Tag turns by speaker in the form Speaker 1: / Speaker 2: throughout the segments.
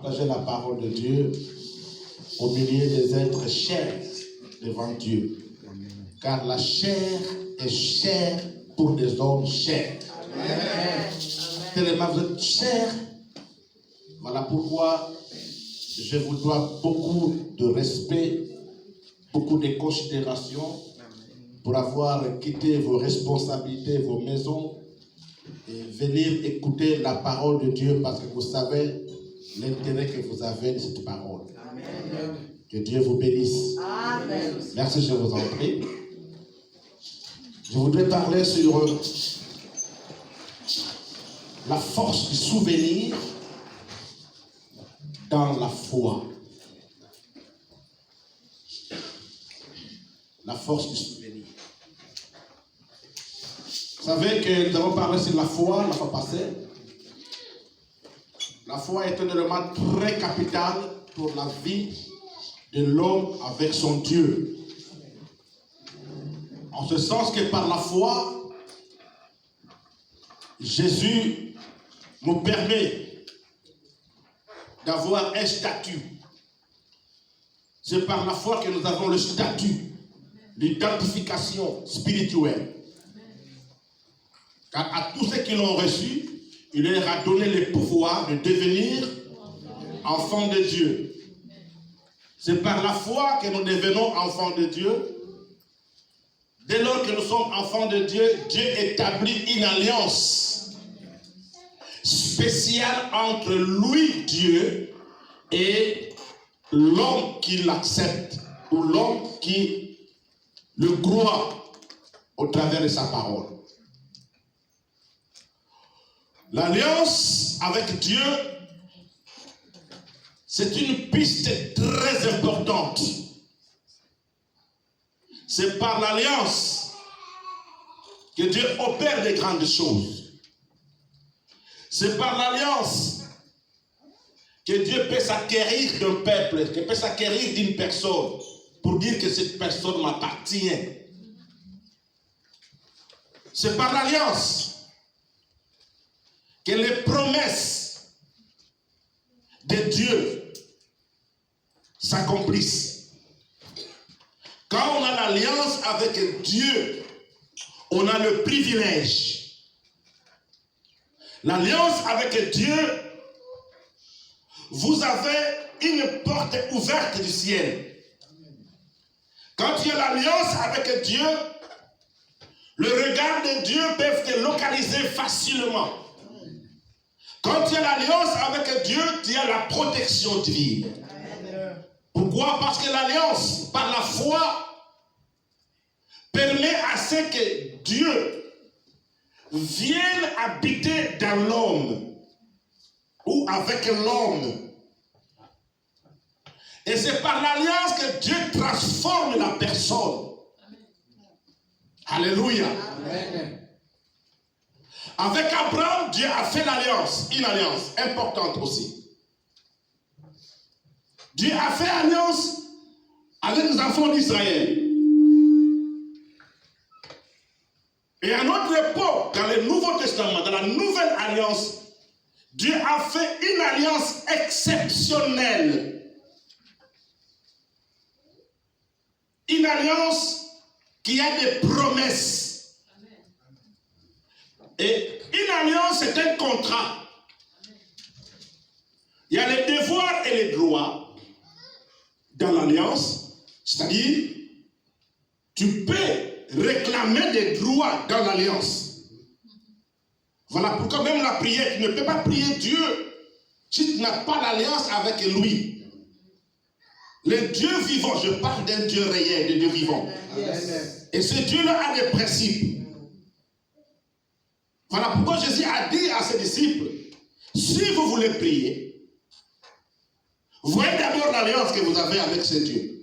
Speaker 1: partager la parole de Dieu au milieu des êtres chers devant Dieu. Car la chair est chère pour des hommes chers. Amen. Tellement vous êtes chers. Voilà pourquoi je vous dois beaucoup de respect, beaucoup de considération pour avoir quitté vos responsabilités, vos maisons et venir écouter la parole de Dieu parce que vous savez l'intérêt que vous avez de cette parole. Amen. Que Dieu vous bénisse. Amen. Merci, je vous en prie. Je voudrais parler sur la force du souvenir dans la foi. La force du souvenir. Vous savez que nous avons parlé sur la fois passée. La foi est un élément très capital pour la vie de l'homme avec son Dieu. En ce sens que par la foi, Jésus nous permet d'avoir un statut. C'est par la foi que nous avons le statut, l'identification spirituelle. Car à tous ceux qui l'ont reçu, il leur a donné le pouvoir de devenir enfants de Dieu. C'est par la foi que nous devenons enfants de Dieu. Dès lors que nous sommes enfants de Dieu, Dieu établit une alliance spéciale entre lui, Dieu, et l'homme qui l'accepte, ou l'homme qui le croit au travers de sa parole. L'alliance avec Dieu, c'est une piste très importante. C'est par l'alliance que Dieu opère de grandes choses. C'est par l'alliance que Dieu peut s'acquérir d'un peuple, qu'il peut s'acquérir d'une personne pour dire que cette personne m'appartient. C'est par l'alliance que les promesses de Dieu s'accomplissent. Quand on a l'alliance avec Dieu, on a le privilège. L'alliance avec Dieu, vous avez une porte ouverte du ciel. Quand tu as l'alliance avec Dieu, le regard de Dieu peut te localiser facilement. Quand tu as l'alliance avec Dieu, tu as la protection divine. Pourquoi? Parce que l'alliance, par la foi, permet à ce que Dieu vienne habiter dans l'homme ou avec l'homme. Et c'est par l'alliance que Dieu transforme la personne. Alléluia. Amen. Avec Abraham, Dieu a fait l'alliance, une alliance importante aussi. Dieu a fait alliance avec les enfants d'Israël. Et à notre époque, dans le Nouveau Testament, dans la Nouvelle Alliance, Dieu a fait une alliance exceptionnelle. Une alliance qui a des promesses. Et une alliance, c'est un contrat. Il y a les devoirs et les droits dans l'alliance. C'est-à-dire, tu peux réclamer des droits dans l'alliance. Voilà pourquoi même la prière, tu ne peux pas prier Dieu si tu n'as pas l'alliance avec lui. Le Dieu vivant, je parle d'un Dieu réel, de Dieu vivant. Yes. Et ce Dieu-là a des principes. Voilà pourquoi Jésus a dit à ses disciples, si vous voulez prier, voyez d'abord l'alliance que vous avez avec ce Dieu.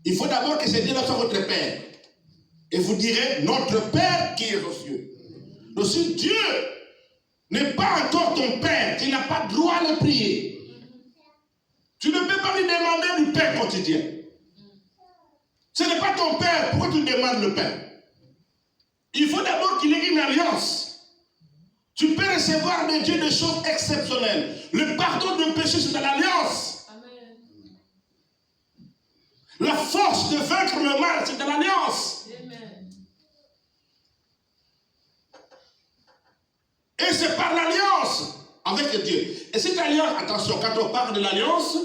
Speaker 1: Il faut d'abord que ce Dieu-là soit votre Père. Et vous direz, notre Père qui est aux cieux. Donc si Dieu n'est pas encore ton Père, tu n'as pas droit à le prier. Tu ne peux pas lui demander du pain quotidien. Ce n'est pas ton Père, pourquoi tu lui demandes le pain? Il faut d'abord qu'il ait une alliance. Tu peux recevoir de Dieu des choses exceptionnelles. Le pardon de péché, c'est dans l'alliance.
Speaker 2: La force de vaincre le mal, c'est dans l'alliance. Et c'est par l'alliance avec Dieu. Et cette alliance, attention, quand on parle de l'alliance,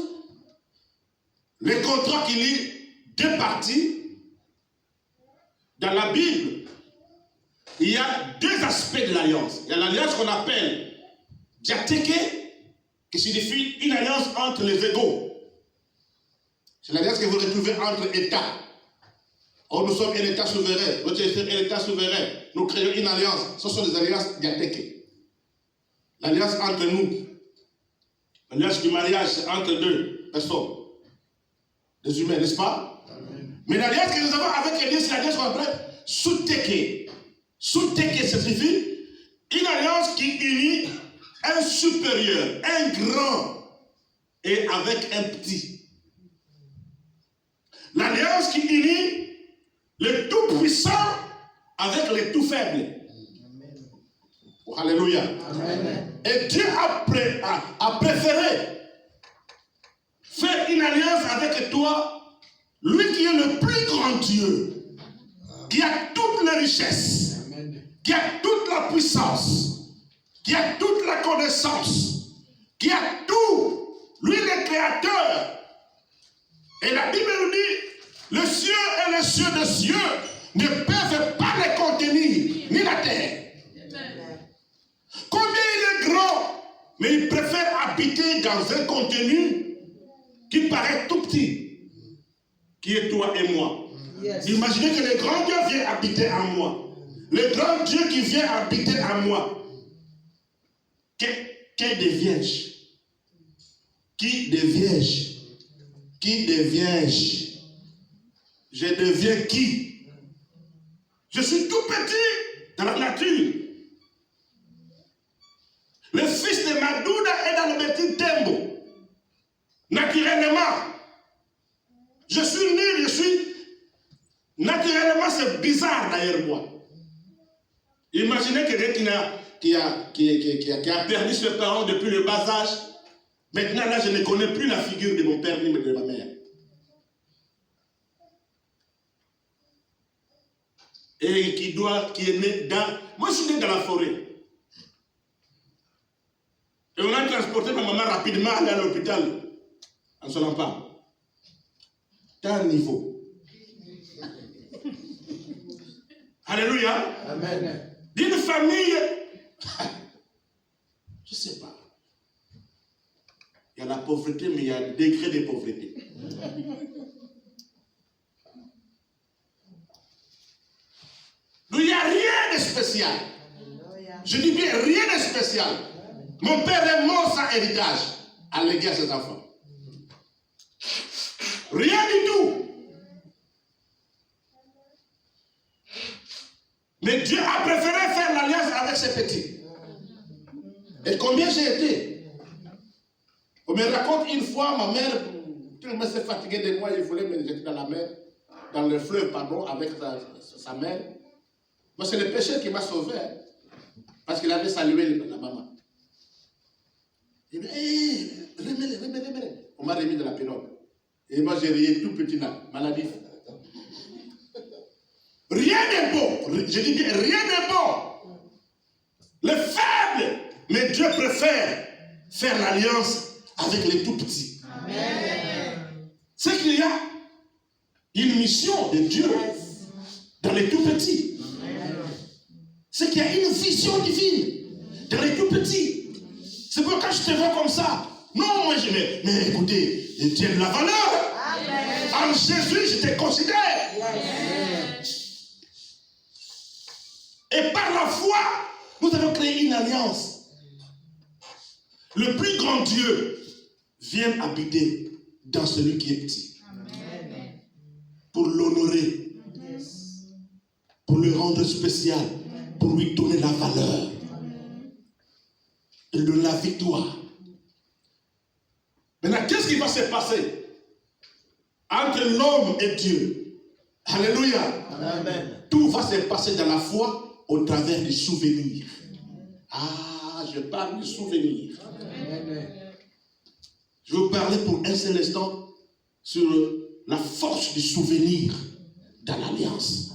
Speaker 2: les contrats qui lient deux parties, dans la Bible, il y a deux aspects de l'alliance. Il y a l'alliance qu'on appelle diatheke, qui signifie une alliance entre les égaux. C'est l'alliance que vous retrouvez entre États. Or, nous sommes un État souverain. Notre État est un État souverain. Nous créons une alliance. Ce sont des alliances diatheke. L'alliance entre nous. L'alliance du mariage, c'est entre deux personnes. Des humains, n'est-ce pas? Amen. Mais l'alliance que nous avons avec Dieu, c'est l'alliance qu'on appelle souteke. Souteke, ça signifie une alliance qui unit un supérieur, un grand, et avec un petit. L'alliance qui unit le tout-puissant avec le tout-faible. Oh, alléluia. Amen. Et Dieu a préféré faire une alliance avec toi, lui qui est le plus grand Dieu, qui a toutes les richesses, qui a toute la puissance, qui a toute la connaissance, qui a tout, lui le créateur. Et la Bible nous dit, le ciel et les cieux des cieux ne peuvent pas les contenir, ni la terre. Combien il est grand, mais il préfère habiter dans un contenu qui paraît tout petit, qui est toi et moi. Yes. Imaginez que le grand Dieu vient habiter en moi. Le grand Dieu qui vient habiter en moi. Quel des vierges? Qui des vierges? Qui des vierges? Je deviens qui? Je suis tout petit dans la nature. Le fils de Madouda est dans le petit Tembo. Naturellement. Je suis nul, je suis... Naturellement, c'est bizarre derrière moi. Imaginez quelqu'un qui a perdu ses parents depuis le bas âge. Maintenant, là, je ne connais plus la figure de mon père ni de ma mère. Et qui est né dans... Moi, je suis né dans la forêt. Et on a transporté ma maman rapidement à l'hôpital. En se pas. D'un niveau. Alléluia. Amen. D'une famille, je ne sais pas. Il y a la pauvreté, mais il y a un degré de pauvreté. Donc il n'y a rien de spécial. Je dis bien rien de spécial. Mon père est mort sans héritage à l'égard de ses enfants. Rien du tout. Mais Dieu a préféré faire l'alliance avec ses petits. Et combien j'ai été? On me raconte une fois, ma mère, tellement s'est fatiguée de moi, il voulait me jeter dans la mer, dans le fleuve, pardon, avec sa mère. Moi, c'est le péché qui m'a sauvé, hein, parce qu'il avait salué la maman. Il m'a dit, hey, remets-les. On m'a remis dans la pirogue. Et moi, j'ai rié tout petit là, maladif. Rien n'est bon. Je dis bien, rien n'est bon. Le faible, mais Dieu préfère faire l'alliance avec les tout petits. Amen. C'est qu'il y a une mission de Dieu dans les tout petits. C'est qu'il y a une vision divine dans les tout petits. C'est pourquoi je te vois comme ça. Non, moi je mais écoutez, Dieu de la valeur. Amen. En Jésus, je te considère. Amen. Et par la foi, nous avons créé une alliance. Le plus grand Dieu vient habiter dans celui qui est petit. Amen. Pour l'honorer. Yes. Pour le rendre spécial. Pour lui donner la valeur. Amen. Et de la victoire. Maintenant, qu'est-ce qui va se passer entre l'homme et Dieu? Alléluia. Amen. Tout va se passer dans la foi au travers des souvenirs. Ah, je parle du souvenir. Amen. Je vais vous parler pour un seul instant sur la force du souvenir dans l'alliance.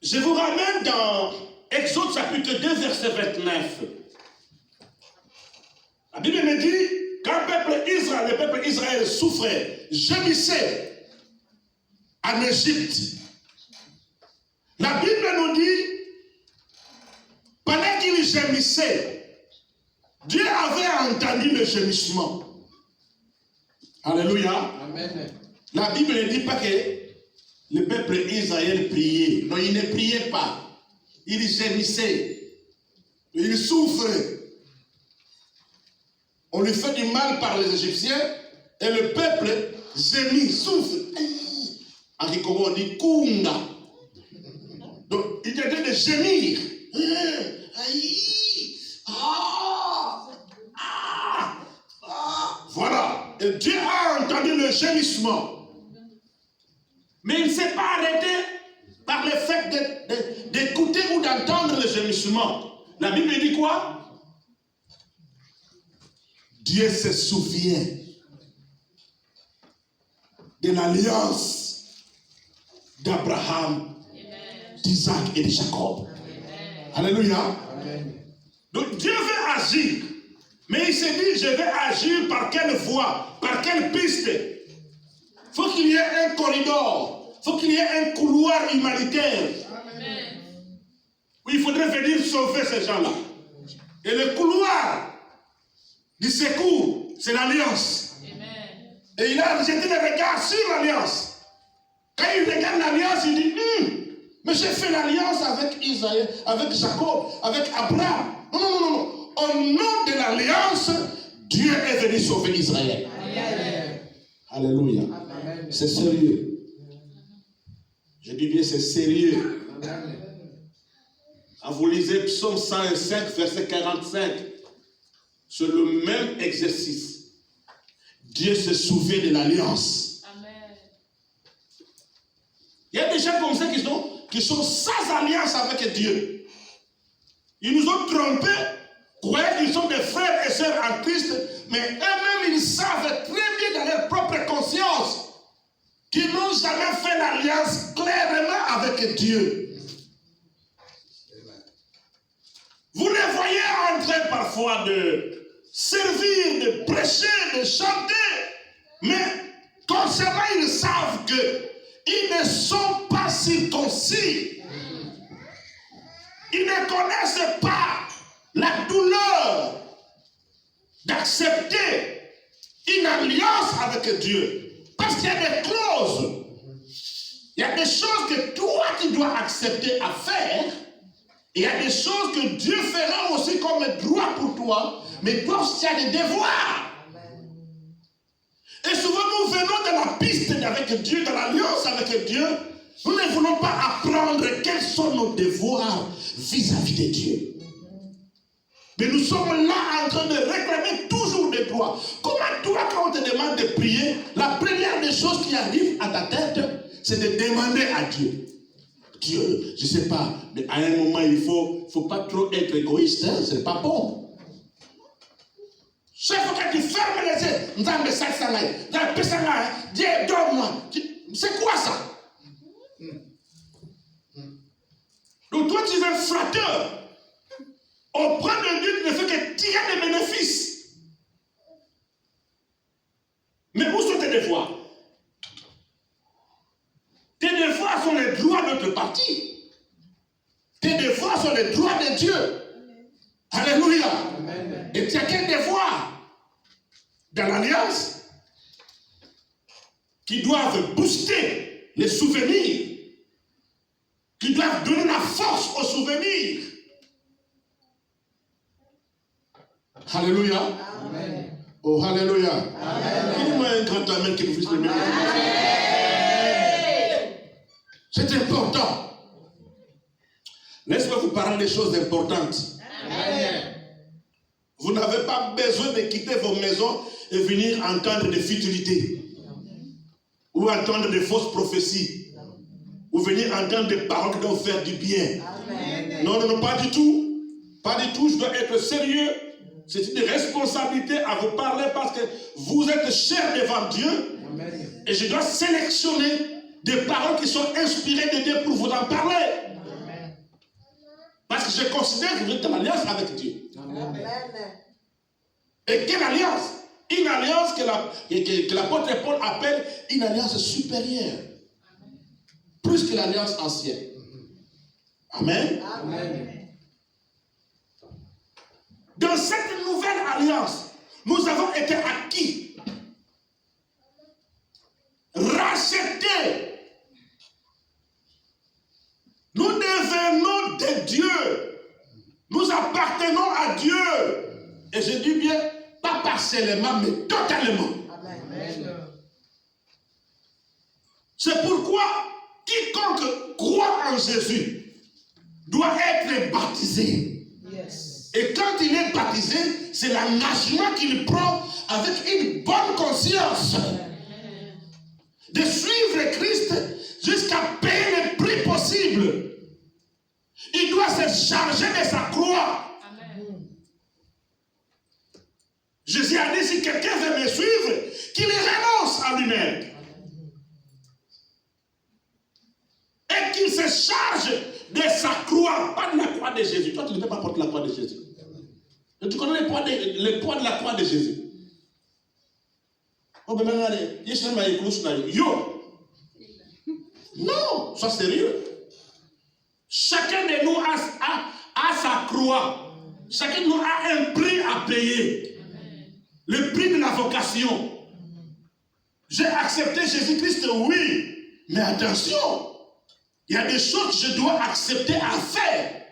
Speaker 2: Je vous ramène dans Exode chapitre 2, verset 29. La Bible me dit, quand le peuple Israël souffrait, gémissait en Égypte. La Bible nous dit, pendant qu'il gémissait, Dieu avait entendu le gémissement. Alléluia.
Speaker 3: Amen.
Speaker 2: La Bible ne dit pas que le peuple Israël priait. Non, il ne priait pas. Il gémissait. Il souffrait. On lui fait du mal par les Égyptiens et le peuple gémit, souffre. En Kikobo, on dit Kunga. Donc, il était en train de gémir. Voilà. Et Dieu a entendu le gémissement. Mais il ne s'est pas arrêté par le fait d'écouter ou d'entendre le gémissement. La Bible dit quoi? Dieu se souvient de l'alliance d'Abraham, d'Isaac et de Jacob. Alléluia. Donc Dieu veut agir. Mais il s'est dit, je vais agir par quelle voie, par quelle piste? Il faut qu'il y ait un corridor, il faut qu'il y ait un couloir humanitaire. Amen. Oui, il faudrait venir sauver ces gens-là. Et le couloir du secours, c'est l'alliance. Et il a jeté le regard sur l'alliance. Quand il regarde l'alliance, il dit, mais j'ai fait l'alliance avec Israël, avec Jacob, avec Abraham. Non, non, non, non. Au nom de l'alliance, Dieu est venu sauver Israël. Amen. Alléluia. C'est sérieux. Je dis bien, c'est sérieux. Amen. Quand vous lisez Psaume 105, verset 45, c'est le même exercice. Dieu se souvient de l'alliance. Amen. Il y a des gens comme ça qui sont sans alliance avec Dieu. Ils nous ont trompés, croyaient qu'ils sont des frères et sœurs en Christ, mais eux-mêmes, ils savent très bien dans leur propre conscience qu'ils n'ont jamais fait l'alliance clairement avec Dieu. Vous les voyez en train parfois de servir, de prêcher, de chanter, mais concernant, ils savent qu'ils ne sont pas circoncis. Ils ne connaissent pas la douleur d'accepter une alliance avec Dieu. Parce qu'il y a des clauses. Il y a des choses que toi tu dois accepter à faire. Et il y a des choses que Dieu fera aussi comme droit pour toi. Mais toi aussi tu as des devoirs. Et souvent nous venons dans la piste avec Dieu, dans l'alliance avec Dieu. Nous ne voulons pas apprendre quels sont nos devoirs vis-à-vis de Dieu. Mais nous sommes là en train de réclamer toujours des droits. Comment toi, quand on te demande de prier, la première des choses qui arrive à ta tête, c'est de demander à Dieu. Dieu, je ne sais pas, mais à un moment, il ne faut pas trop être égoïste, hein, ce n'est pas bon. Chaque fois que tu fermes les yeux, Dieu, donne-moi. C'est quoi ça? Donc toi, tu es un flatteur. Auprès de Dieu, tu ne fais que tirer des bénéfices. Mais où sont tes devoirs? Tes devoirs sont les droits de notre parti. Tes devoirs sont les droits de Dieu. Alléluia. Amen. Et tu as quel devoir? Dans l'alliance, qui doivent booster les souvenirs, qui doivent donner la force aux souvenirs. Alléluia. Amen. Oh, alléluia. Donnez-moi un grand amen qui nous puisse le mettre. C'est important. Laisse-moi vous parler des choses importantes. Amen. Vous n'avez pas besoin de quitter vos maisons et venir entendre des futilités. Ou entendre des fausses prophéties. Ou venir entendre des paroles qui doivent faire du bien. Amen. Non, non, non, pas du tout. Pas du tout. Je dois être sérieux C'est une responsabilité à vous parler parce que vous êtes cher devant Dieu. Amen. Et je dois sélectionner des paroles qui sont inspirées de Dieu pour vous en parler. Amen. Parce que je considère que vous êtes en alliance avec Dieu. Amen. Et quelle alliance? Une alliance que l'apôtre Paul appelle une alliance supérieure. Plus que l'alliance ancienne. Amen. Amen. Dans cette nouvelle alliance, nous avons été acquis, rachetés. Nous devenons de Dieu. Nous appartenons à Dieu. Et je dis bien, pas partiellement, mais totalement. Amen. C'est pourquoi quiconque croit en Jésus doit être baptisé. Yes. Et quand il est baptisé, c'est l'engagement qu'il prend avec une bonne conscience de suivre Christ jusqu'à payer le prix possible. Il doit se charger de sa croix. Amen. Jésus a dit, si quelqu'un veut me suivre, qu'il renonce à lui-même. Et qu'il se charge de sa croix, pas de la croix de Jésus. Toi, tu ne peux pas porter la croix de Jésus. Et tu connais le poids de la croix de Jésus. Oh, mais regardez, yo. Non, sois sérieux. Chacun de nous a sa croix. Chacun de nous a un prix à payer. Le prix de la vocation. J'ai accepté Jésus-Christ, oui. Mais attention. Il y a des choses que je dois accepter à faire.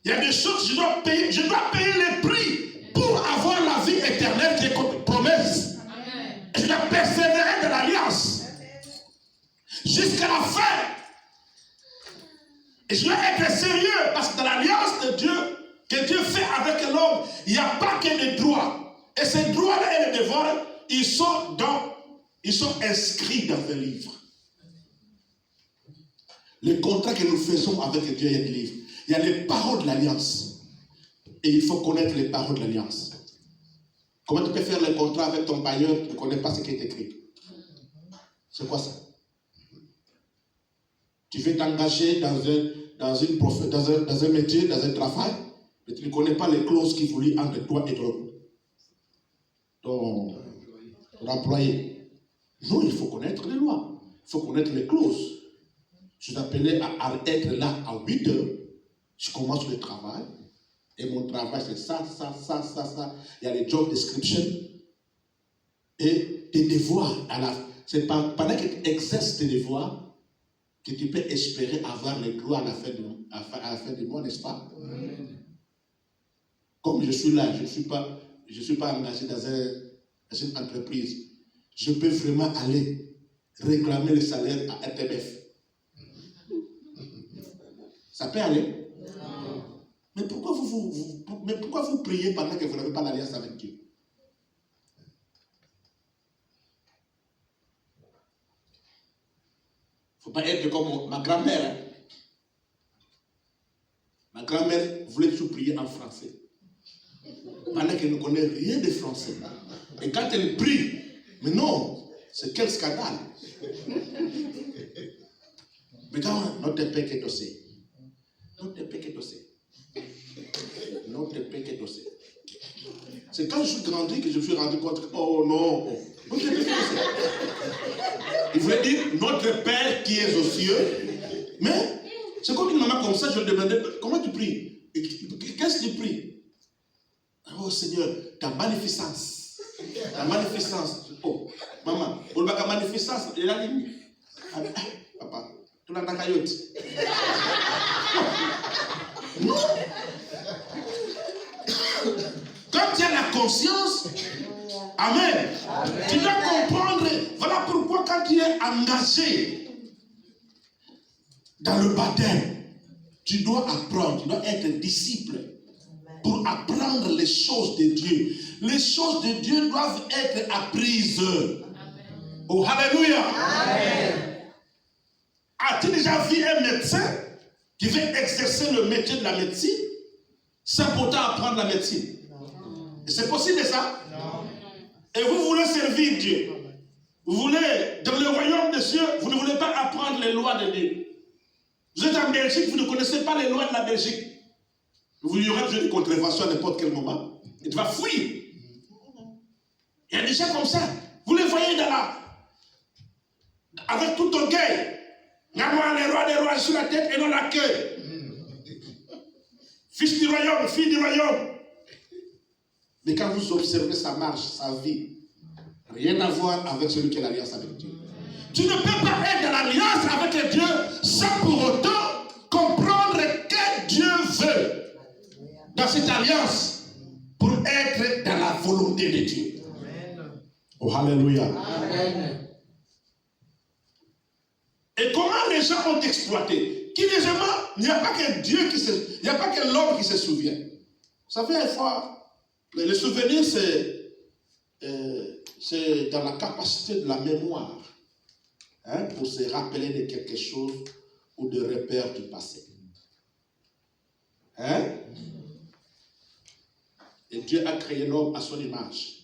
Speaker 2: Il y a des choses que je dois payer le prix pour avoir la vie éternelle qui est promesse. Amen. Je dois persévérer dans l'alliance jusqu'à la fin. Et je dois être sérieux parce que dans l'alliance de Dieu, que Dieu fait avec l'homme, il n'y a pas que des droits. Et ces droits-là et les devoirs, ils sont inscrits dans un livre. Les contrats que nous faisons avec Dieu, il y a des livres. Il y a les paroles de l'alliance. Et il faut connaître les paroles de l'alliance. Comment tu peux faire le contrat avec ton bailleur, tu ne connais pas ce qui est écrit? C'est quoi ça? Tu veux t'engager dans un métier, dans un travail, mais tu ne connais pas les clauses qui vous lient entre toi et ton employé. Non, il faut connaître les lois. Il faut connaître les clauses. Je suis appelé à être là à 8 heures. Je commence le travail. Et mon travail, c'est ça. Il y a les job descriptions. Et tes devoirs. C'est pendant que tu exerces tes devoirs que tu peux espérer avoir les gloires à la fin du mois, n'est-ce pas? Comme je suis là, je ne suis pas engagé dans une entreprise. Je peux vraiment aller réclamer le salaire à RTBF. Ça peut aller? Non. Mais pourquoi vous priez pendant que vous n'avez pas l'alliance avec Dieu? Il ne faut pas être comme ma grand-mère. Ma grand-mère voulait toujours prier en français. Pendant qu'elle ne connaît rien de français. Et quand elle prie, mais non, c'est quel scandale. Mais quand notre Père qui est dossier. Notre péché. C'est quand je suis grandi que je me suis rendu compte que, oh non, notre péché. Il voulait dire notre Père qui est aux cieux. Mais c'est comme une maman comme ça, je lui demandais, comment tu pries? Qu'est-ce que tu pries? Oh Seigneur, ta magnificence. Ta magnificence. Oh, maman, on va ta magnificence. Il a dit, papa, tu n'as pas caillotte. Non. Quand tu as la conscience, amen, tu dois comprendre. Voilà pourquoi quand tu es engagé dans le baptême, tu dois apprendre, tu dois être disciple pour apprendre les choses de Dieu. Les choses de Dieu doivent être apprises. Amen. Oh, alléluia. Amen. As-tu déjà vu un médecin qui veut exercer le métier de la médecine sans pourtant apprendre la médecine? C'est possible ça?
Speaker 3: Non.
Speaker 2: Et vous voulez servir Dieu. Vous voulez, dans le royaume des cieux, vous ne voulez pas apprendre les lois de Dieu. Vous êtes en Belgique, vous ne connaissez pas les lois de la Belgique. Vous y aurez besoin de contravention à n'importe quel moment. Et tu vas fuir. Il y a des gens comme ça. Vous les voyez dans la... avec tout orgueil. N'a-moi les rois des rois sur la tête et non la queue. Fils du royaume, fille du royaume. Mais quand vous observez sa marche, sa vie, rien à voir avec celui qui a l'alliance avec Dieu. Tu ne peux pas être dans l'alliance avec Dieu sans pour autant comprendre que Dieu veut dans cette alliance pour être dans la volonté de Dieu. Oh, alléluia.
Speaker 3: Amen.
Speaker 2: Et comment les gens ont exploité? Curieusement, il n'y a pas que Dieu qui se, il n'y a pas que l'homme qui se souvient. Vous savez, une fois, le souvenir, c'est dans la capacité de la mémoire, hein, pour se rappeler de quelque chose ou de repères du passé. Hein? Et Dieu a créé l'homme à son image.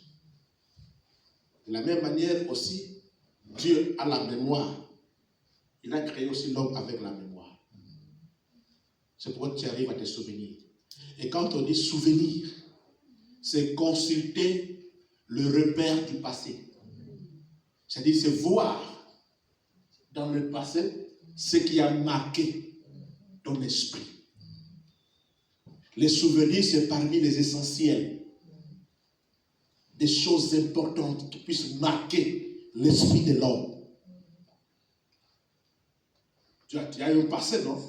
Speaker 2: De la même manière aussi, Dieu a la mémoire. Il a créé aussi l'homme avec la mémoire. C'est pourquoi tu arrives à te souvenir. Et quand on dit souvenir, c'est consulter le repère du passé. C'est-à-dire, c'est voir dans le passé ce qui a marqué ton esprit. Les souvenirs, c'est parmi les essentiels. Des choses importantes qui puissent marquer l'esprit de l'homme. Tu as un passé, non?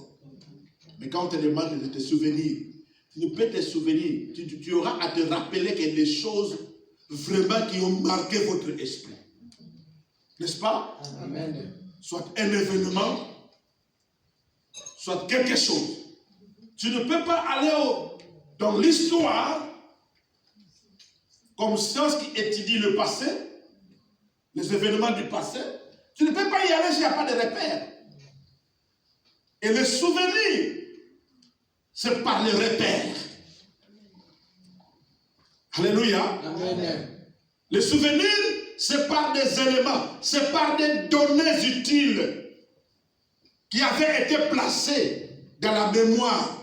Speaker 2: Mais quand on te demande de te souvenir, tu ne peux te souvenir, tu auras à te rappeler qu'il y a des choses vraiment qui ont marqué votre esprit. N'est-ce pas?
Speaker 3: Amen.
Speaker 2: Soit un événement, soit quelque chose. Tu ne peux pas aller dans l'histoire comme science qui étudie le passé, les événements du passé. Tu ne peux pas y aller s'il n'y a pas de repères. Et le souvenir, c'est par les repères. Alléluia.
Speaker 3: Amen.
Speaker 2: Le souvenir, c'est par des éléments, c'est par des données utiles qui avaient été placées dans la mémoire.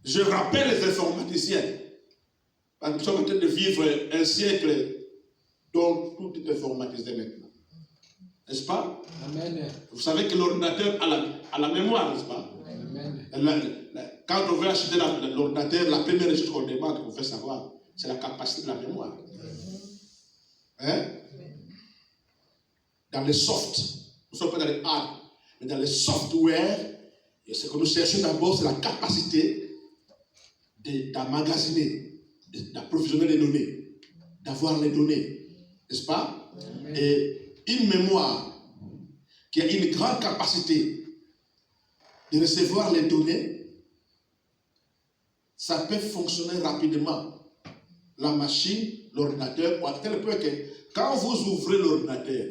Speaker 2: Je rappelle les informaticiens. Parce que nous sommes en train de vivre un siècle dont tout est informatisé maintenant. N'est-ce pas?
Speaker 3: Amen.
Speaker 2: Vous savez que l'ordinateur a la mémoire, n'est-ce pas?
Speaker 3: Amen.
Speaker 2: Quand on veut acheter l'ordinateur, la première chose qu'on demande, qu'on fait savoir, c'est la capacité de la mémoire. Hein? Dans les softs, nous ne sommes pas dans les hard, mais dans les software, ce que nous cherchons d'abord, c'est la capacité d'emmagasiner, d'approvisionner les données, d'avoir les données, n'est-ce pas?
Speaker 3: Amen.
Speaker 2: Et une mémoire qui a une grande capacité de recevoir les données, ça peut fonctionner rapidement. La machine, l'ordinateur, à tel point que quand vous ouvrez l'ordinateur,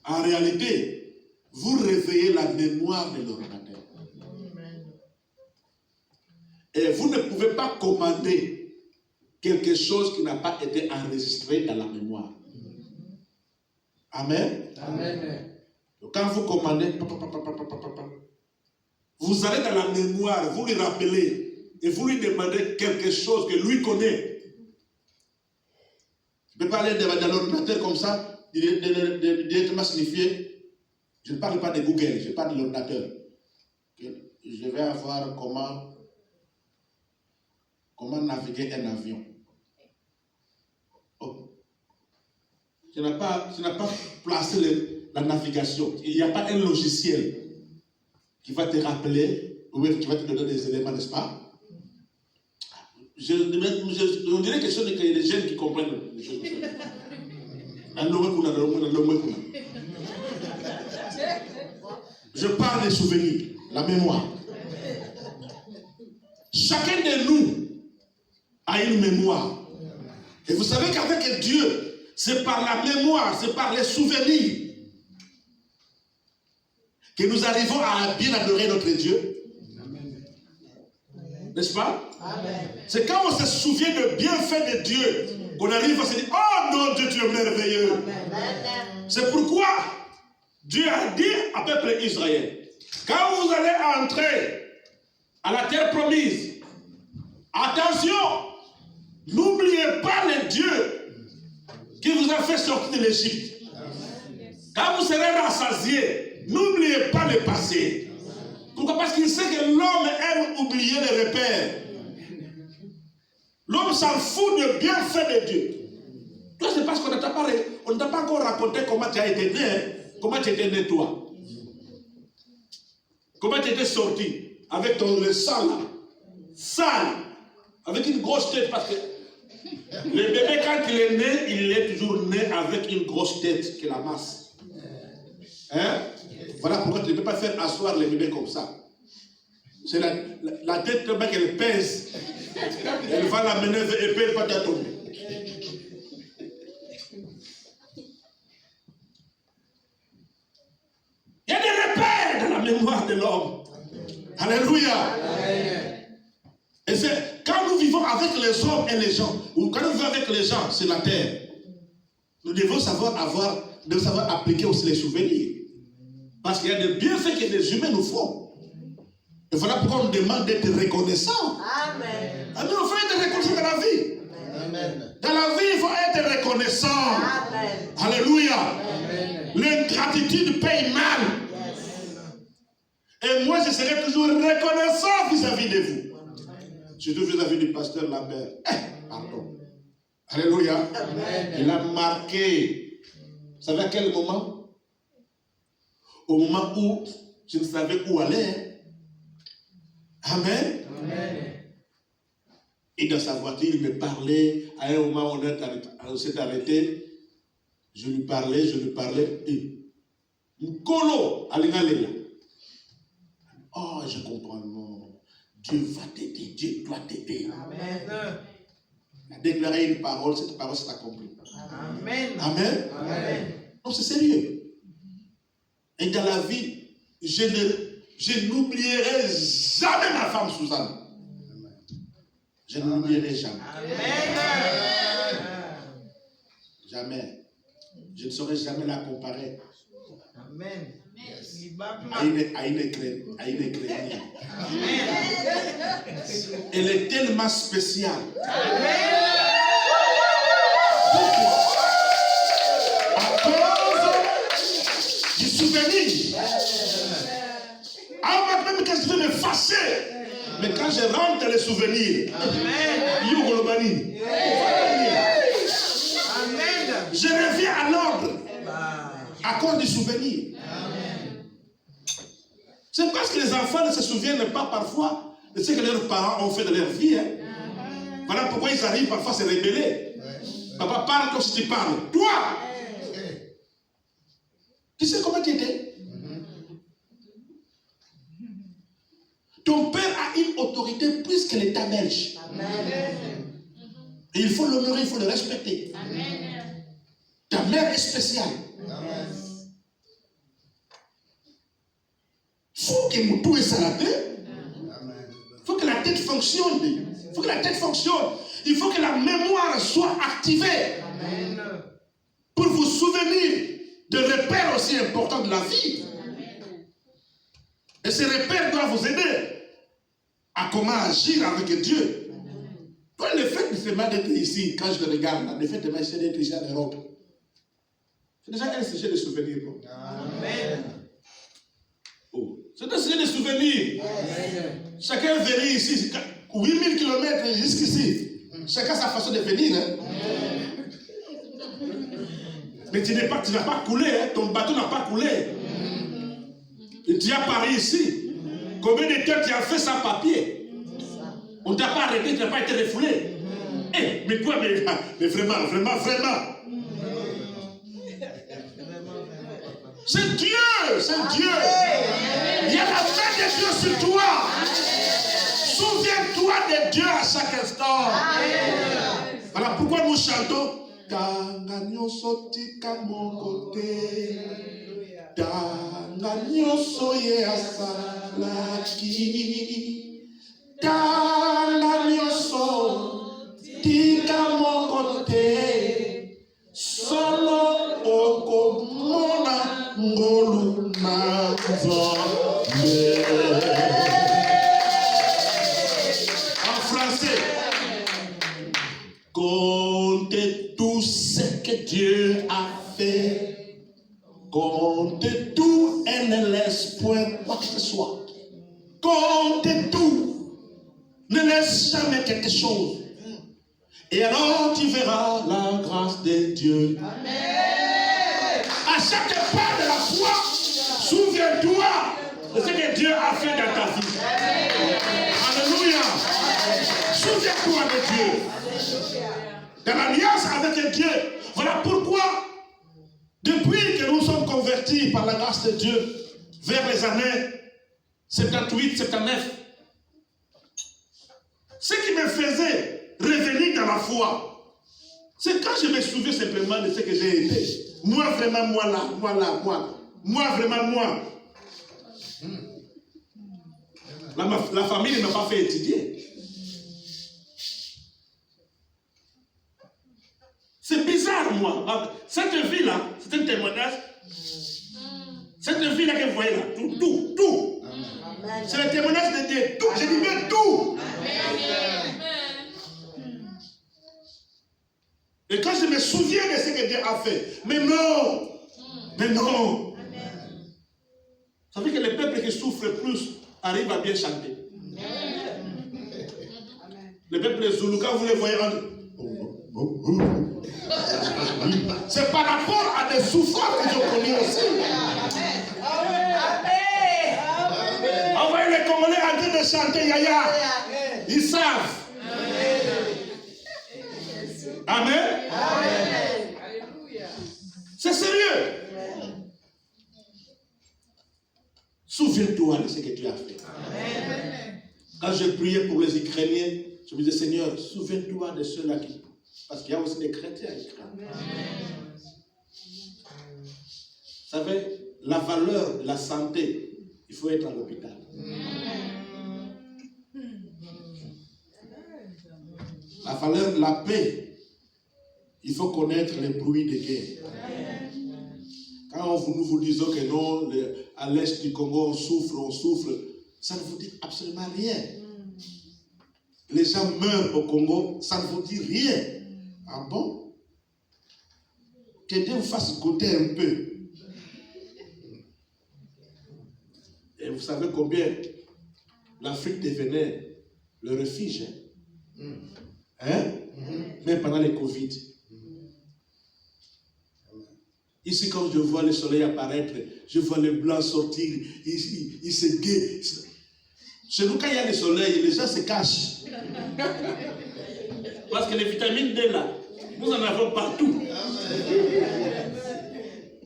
Speaker 2: en réalité, vous réveillez la mémoire de l'ordinateur. Et vous ne pouvez pas commander quelque chose qui n'a pas été enregistré dans la mémoire. Amen.
Speaker 3: Amen.
Speaker 2: Donc quand vous commandez, vous allez dans la mémoire, vous lui rappelez et vous lui demandez quelque chose que lui connaît. Je ne peux pas aller dans l'ordinateur comme ça, directement signifier. Je ne parle pas de Google, je parle de l'ordinateur. Je vais avoir comment naviguer un avion. Oh. Tu n'as pas placé la navigation. Il n'y a pas un logiciel qui va te rappeler, ou qui va te donner des éléments, n'est-ce pas? On dirait que ce n'est que les jeunes qui comprennent les choses. Je parle des souvenirs, la mémoire. Chacun de nous a une mémoire. Et vous savez qu'avec Dieu, c'est par la mémoire, c'est par les souvenirs que nous arrivons à bien adorer notre Dieu. N'est-ce pas?
Speaker 3: Amen.
Speaker 2: C'est quand on se souvient de bienfaits de Dieu qu'on arrive à se dire, oh non, Dieu, tu es merveilleux. C'est pourquoi Dieu a dit au peuple Israël, quand vous allez entrer à la terre promise, attention, n'oubliez pas le Dieu qui vous a fait sortir de l'Égypte. Quand vous serez rassasiés, n'oubliez pas le passé. Pourquoi? Parce qu'il sait que l'homme aime oublier les repères. L'homme s'en fout de bienfaits de Dieu. Toi, c'est parce qu'on ne t'a pas encore raconté comment tu as été né, hein? Comment tu étais né toi. Comment tu étais sorti avec le sang là. Sale. Avec une grosse tête. Parce que le bébé, quand il est né, il est toujours né avec une grosse tête qui est la masse. Hein? Voilà pourquoi tu ne peux pas faire asseoir les bébés comme ça. C'est la tête de mec, elle pèse. Elle va l'amener vers épée, elle va tomber. Il y a des repères dans la mémoire de l'homme. Alléluia. Et c'est quand nous vivons avec les hommes et les gens, ou quand nous vivons avec les gens sur la terre, nous devons savoir appliquer aussi les souvenirs. Parce qu'il y a des bienfaits que les humains nous font. Et voilà pourquoi on nous demande d'être reconnaissant. Amen. Amen. Il faut être reconnaissant dans la vie. Amen. Dans la vie, il faut être reconnaissant. Amen. Alléluia. L'ingratitude paye mal. Yes. Et moi, je serai toujours reconnaissant vis-à-vis de vous. Surtout vis-à-vis du pasteur Lambert. Pardon. Alléluia. Amen. Il a marqué. Vous savez à quel moment? Au moment où je ne savais où aller. Amen. Amen. Et dans sa voiture, il me parlait. À un moment où on s'est arrêté, je lui parlais. Et Nkolo, Alingalela. Oh, je comprends. Non. Dieu va t'aider. Dieu doit t'aider. Amen. Il a déclaré une parole, cette parole s'est accomplie. Amen. Amen. Amen. Non, c'est sérieux. Et dans la vie, je n'oublierai jamais ma femme Suzanne. Je ne l'oublierai jamais. Amen. Jamais. Je ne saurais jamais la comparer. Amen. À une Ukrainienne. Elle est tellement spéciale. Amen. Pourquoi? À cause du souvenir. Ah, même quand je vais me fâcher, mais quand je rentre dans les souvenirs, je reviens à l'ordre à cause du souvenir. C'est parce que les enfants ne se souviennent pas parfois de ce que leurs parents ont fait de leur vie. Hein. Voilà pourquoi ils arrivent parfois à se rébeller. Papa parle comme si tu parles. Toi, tu sais comment tu étais? Ton père a une autorité plus que l'État belge. Amen. Et il faut l'honorer, il faut le respecter. Amen. Ta mère est spéciale. Il faut que mon tout est salaté. Il faut que la tête fonctionne. Il faut que la tête fonctionne. Il faut que la mémoire soit activée. Amen. Pour vous souvenir de repères aussi importants de la vie. Et ces repères doivent vous aider à comment agir avec Dieu. Toi, le fait de seulement d'être ici, quand je le regarde, là, le fait de m'essayer d'être ici en Europe, c'est déjà un sujet de souvenir. Amen. Oh. C'est un sujet de souvenir. Amen. Chacun venait ici, 8000 km jusqu'ici. Chacun sa façon de venir. Hein. Mais tu n'as pas coulé, hein. Ton bateau n'a pas coulé. Tu as pari ici. Combien de temps tu as fait sans papier? On ne t'a pas arrêté, tu n'as pas été refoulé. Eh, mais quoi, mais vraiment. C'est Dieu, c'est Dieu. Il y a la main de Dieu sur toi. Souviens-toi de Dieu à chaque instant. Voilà pourquoi nous chantons. Tanganyo sotika mon côté. Tanganyo soye asalaki.
Speaker 1: Tala nyonso, tika mokote, solo okomona ngolu na nzambe. En français, comptez tout ce que Dieu a fait. Comptez tout et ne laisse point quoi que ce soit. Comptez tout. Ne laisse jamais quelque chose. Et alors tu verras la grâce de Dieu. Amen. À chaque pas de la foi, souviens-toi de ce que Dieu a fait dans ta vie. Amen. Alléluia. Souviens-toi de Dieu. Dans l'alliance avec Dieu. Voilà pourquoi, depuis que nous sommes convertis par la grâce de Dieu, vers les années 78, 79, ce qui me faisait revenir dans la foi, c'est quand je me souviens simplement de ce que j'ai été. Moi, vraiment, moi là, moi là, moi. Moi, vraiment, moi. La famille ne m'a pas fait étudier. C'est bizarre, moi. Cette vie-là, c'est un témoignage. Cette vie-là que vous voyez là, tout. C'est le témoignage de Dieu. Tout, je dis bien tout. Et quand je me souviens de ce que Dieu a fait, mais non. Vous savez que les peuples qui souffrent plus arrivent à bien chanter. Les peuples zoulous, quand vous les voyez, c'est par rapport à des souffrances qu'ils ont connues aussi. On voit les Congolais en train de chanter Yaya. Ils savent. Amen. C'est sérieux. Souviens-toi de ce que tu as fait. Quand je priais pour les Ukrainiens, je me disais, Seigneur, souviens-toi de ceux-là qui... Parce qu'il y a aussi des chrétiens. Vous savez, la valeur de la santé, il faut être à l'hôpital. La valeur de la paix, il faut connaître les bruits de guerre. Quand nous vous disons que non, à l'est du Congo, on souffre, ça ne vous dit absolument rien. Les gens meurent au Congo, ça ne vous dit rien. Ah bon? Que Dieu vous fasse goûter un peu. Et vous savez combien l'Afrique devenait le refuge. Même pendant les Covid. Ici, quand je vois le soleil apparaître, je vois les blancs sortir, ils se guettent. Chez nous, quand il y a le soleil, les gens se cachent. Parce que les vitamines D là, nous en avons partout.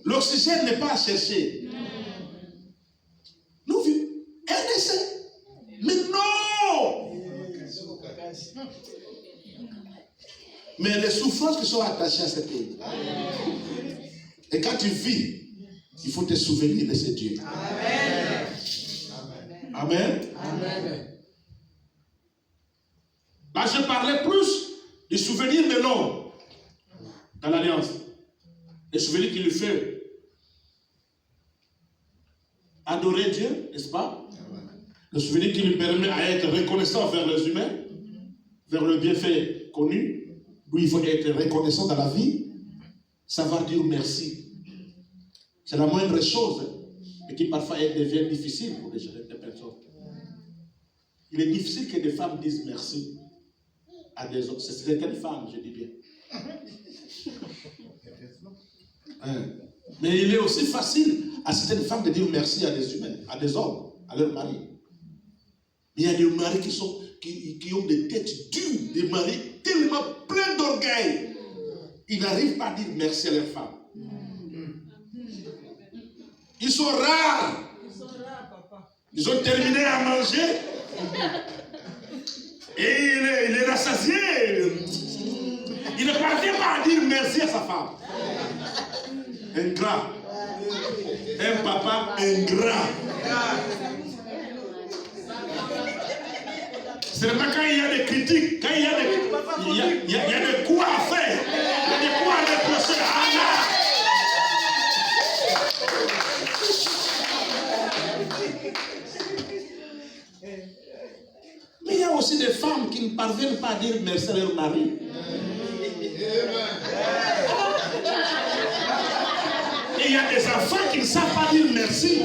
Speaker 1: L'oxygène n'est pas à chercher. Nous vivons RDC. Mais non! Mais les souffrances qui sont attachées à ce pays. Et quand tu vis, il faut te souvenir de ce Dieu. Amen. Amen. Amen. Là, je parlais plus du souvenir de l'homme dans l'alliance. Le souvenir qui lui fait adorer Dieu, n'est-ce pas? Le souvenir qui lui permet à être reconnaissant vers les humains, vers le bienfait connu, où il faut être reconnaissant dans la vie, savoir dire merci. C'est la moindre chose, mais qui parfois devient difficile pour des personnes. Il est difficile que des femmes disent merci à des autres. C'est certaines femmes, je dis bien. Mais il est aussi facile à certaines femmes de dire merci à des humains, à des hommes, à leur mari. Mais il y a des maris qui ont des têtes dures, des maris tellement pleins d'orgueil. Ils n'arrivent pas à dire merci à leur femme. Ils sont rares. Ils ont terminé à manger. Et il est rassasié. Il ne parvient pas à dire merci à sa femme. Ingrat. Un papa ingrat.
Speaker 2: Seulement quand il y a des critiques, quand il y a des, il y a des coups à faire, il y a des coups à reprocher. Mais il y a aussi des femmes qui ne parviennent pas à dire merci à leur mari. Et il y a des enfants qui ne savent pas dire merci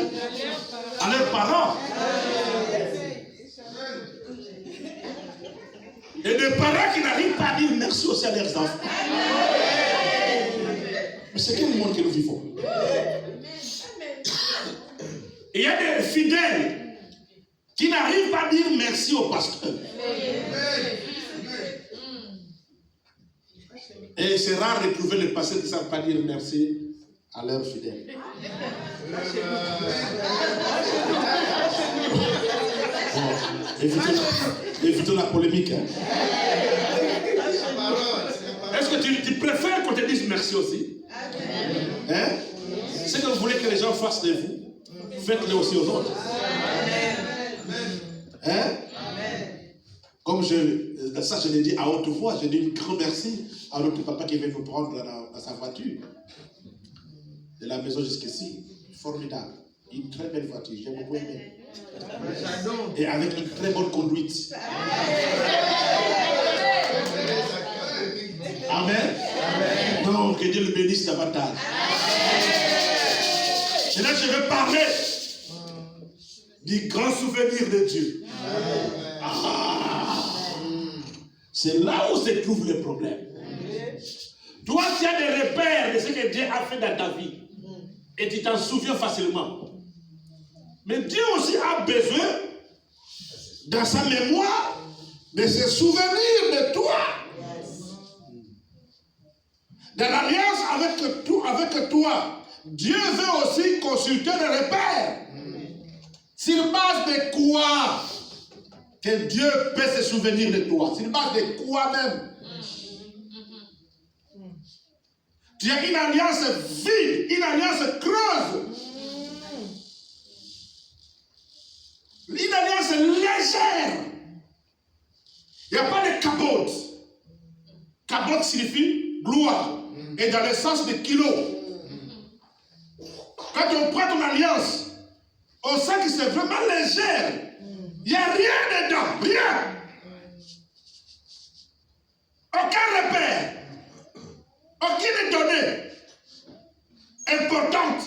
Speaker 2: à leurs parents. Et des parents qui n'arrivent pas à dire merci aussi à leurs enfants. Mais c'est quel monde que nous vivons? Et il y a des fidèles qui n'arrivent pas à dire merci au pasteur. Et c'est rare de trouver les pasteurs qui ne savent pas dire merci à leurs fidèles. Bon, évitons la polémique. Hein. Est-ce que tu préfères qu'on te dise merci aussi? Hein? Ce que vous voulez que les gens fassent de vous, faites-le aussi aux autres. Hein? Comme ça je l'ai dit à haute voix, je dis un grand merci à notre papa qui vient nous prendre dans sa voiture. De la maison jusqu'ici. Formidable. Une très belle voiture, j'ai beaucoup aimé. Et avec une très bonne conduite. Amen. Donc, que Dieu le bénisse davantage. Et là, je vais parler du grand souvenir de Dieu. C'est là où se trouve le problème. Toi, tu as des repères de ce que Dieu a fait dans ta vie. Et tu t'en souviens facilement. Mais Dieu aussi a besoin, dans sa mémoire, de se souvenir de toi. Dans l'alliance avec toi, Dieu veut aussi consulter les repères. Sur base de quoi que Dieu peut se souvenir de toi? Sur base de quoi même? Tu as une alliance vide, une alliance creuse. Une alliance légère. Il n'y a pas de cabote. Cabote signifie gloire. Et dans le sens de kilo. Quand on prend ton alliance, on sent que c'est vraiment légère. Il n'y a rien dedans. Rien. Aucun repère. Aucune donnée importante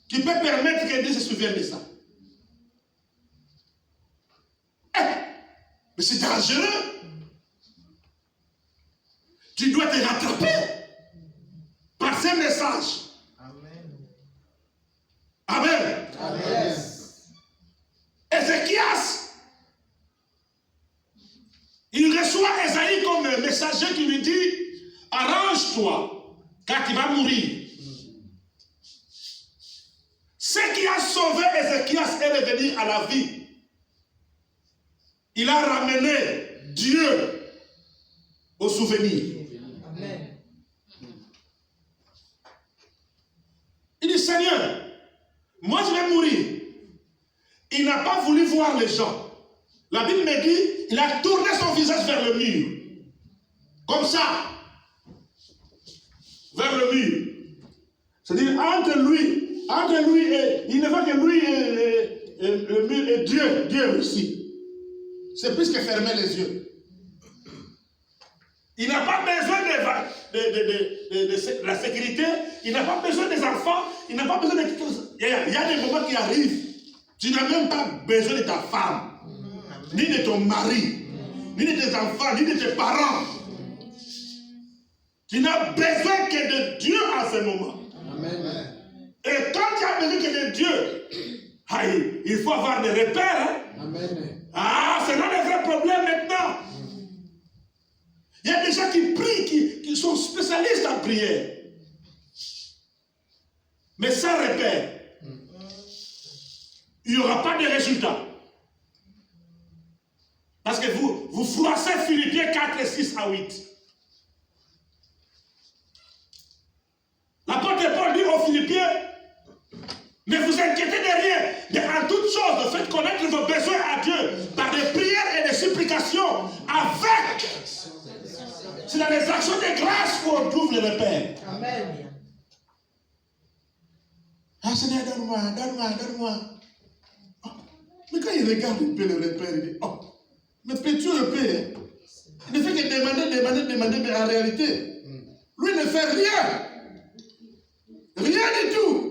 Speaker 2: qui peut permettre que Dieu se souvienne de ça. Mais c'est dangereux. Tu dois te rattraper par ces messages. Amen. Amen. Ézéchias, il reçoit Esaïe comme un messager qui lui dit: arrange-toi, car tu vas mourir. Ce qui a sauvé Ézéchias est revenir à la vie. Il a ramené Dieu au souvenir. Amen. Il dit: Seigneur, moi je vais mourir. Il n'a pas voulu voir les gens. La Bible me dit, il a tourné son visage vers le mur. Comme ça. Vers le mur. C'est-à-dire entre lui et, il ne voit que lui et le mur et Dieu aussi. C'est plus que fermer les yeux. Il n'a pas besoin de la sécurité, il n'a pas besoin des enfants, il n'a pas besoin de... Il y a des moments qui arrivent, tu n'as même pas besoin de ta femme, ni de ton mari, ni de tes enfants, ni de tes parents. Tu n'as besoin que de Dieu à ce moment. Amen. Et quand tu as besoin que de Dieu, il faut avoir des repères. Hein? Amen. C'est là le vrai problème maintenant. Il y a des gens qui prient, qui sont spécialistes en prière. Mais sans repère, il n'y aura pas de résultat. Parce que vous froissez Philippiens 4, 6 à 8. L'apôtre Paul dit aux Philippiens, Ne vous inquiétez de rien, mais en toutes choses, faites connaître vos besoins à Dieu par des prières et des supplications avec. C'est dans les actions de grâce qu'on trouve le repère.
Speaker 3: Amen.
Speaker 2: Ah Seigneur, donne-moi. Mais quand il regarde un peu le repère, il dit, oh, mais peux-tu repère? Il ne fait que demander, mais en réalité, lui ne fait rien. Rien du tout.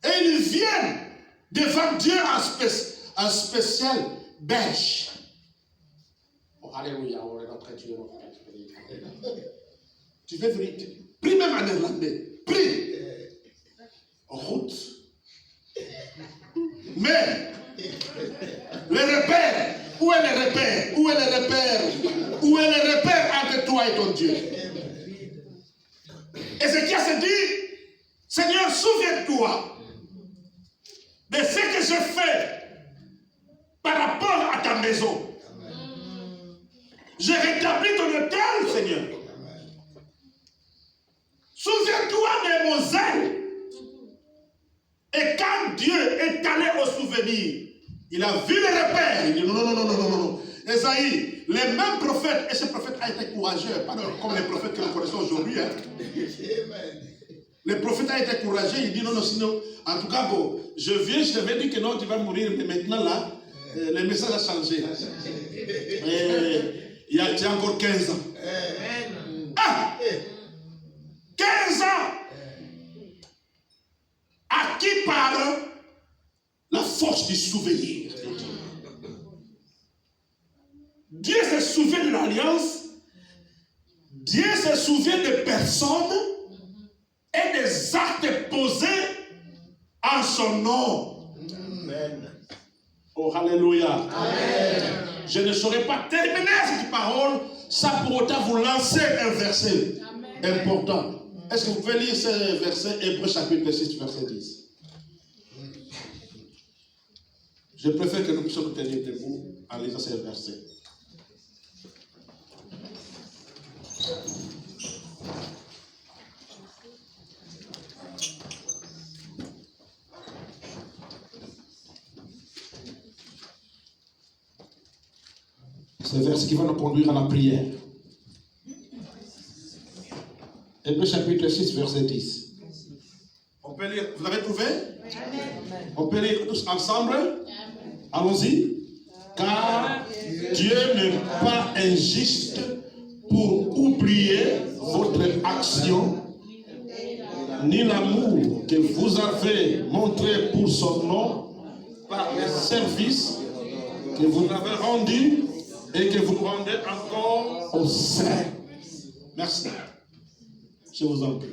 Speaker 2: Et ils viennent devant Dieu en spécial bêche. Oh, alléluia, on est en train de tuer notre frère. Tu veux venir, prie même en néerlandais. Prie. En route. Mais, le repère, où est le repère? Où est le repère? Où est le repère entre toi et ton Dieu? Ézéchias se dit, Seigneur, souviens-toi de ce que je fais par rapport à ta maison. Je rétablis ton hôtel, Seigneur. Souviens-toi de mon zèle. Et quand Dieu est allé au souvenir, il a vu le repère. Il dit non. Esaïe, les mêmes prophètes, et ce prophète a été courageux, pas comme les prophètes que nous connaissons aujourd'hui. Hein. Le prophète a été courageux, il dit non, sinon, en tout cas, bon, je viens, je t'avais dit que non, tu vas mourir, mais maintenant là, le message a changé. Il y a encore 15 ans. Ah! 15 ans! À qui parle la force du souvenir? Dieu se souvient de l'alliance, Dieu se souvient des personnes et des actes posés en son nom. Amen. Oh, alléluia. Amen. Je ne saurais pas terminer cette parole sans pour autant vous lancer un verset important. Est-ce que vous pouvez lire ce verset, Hébreux chapitre 6, verset 10? Je préfère que nous puissions nous tenir debout en lisant ce verset. C'est le verset qui va nous conduire à la prière. Hébreux chapitre 6, verset 10. On peut lire, vous l'avez trouvé? Amen. On peut lire tous ensemble? Amen. Allons-y. Car Dieu n'est pas injuste pour oublier votre action, ni l'amour que vous avez montré pour son nom par les services que vous avez rendus et que vous rendez encore au sein. Merci. Je vous en prie.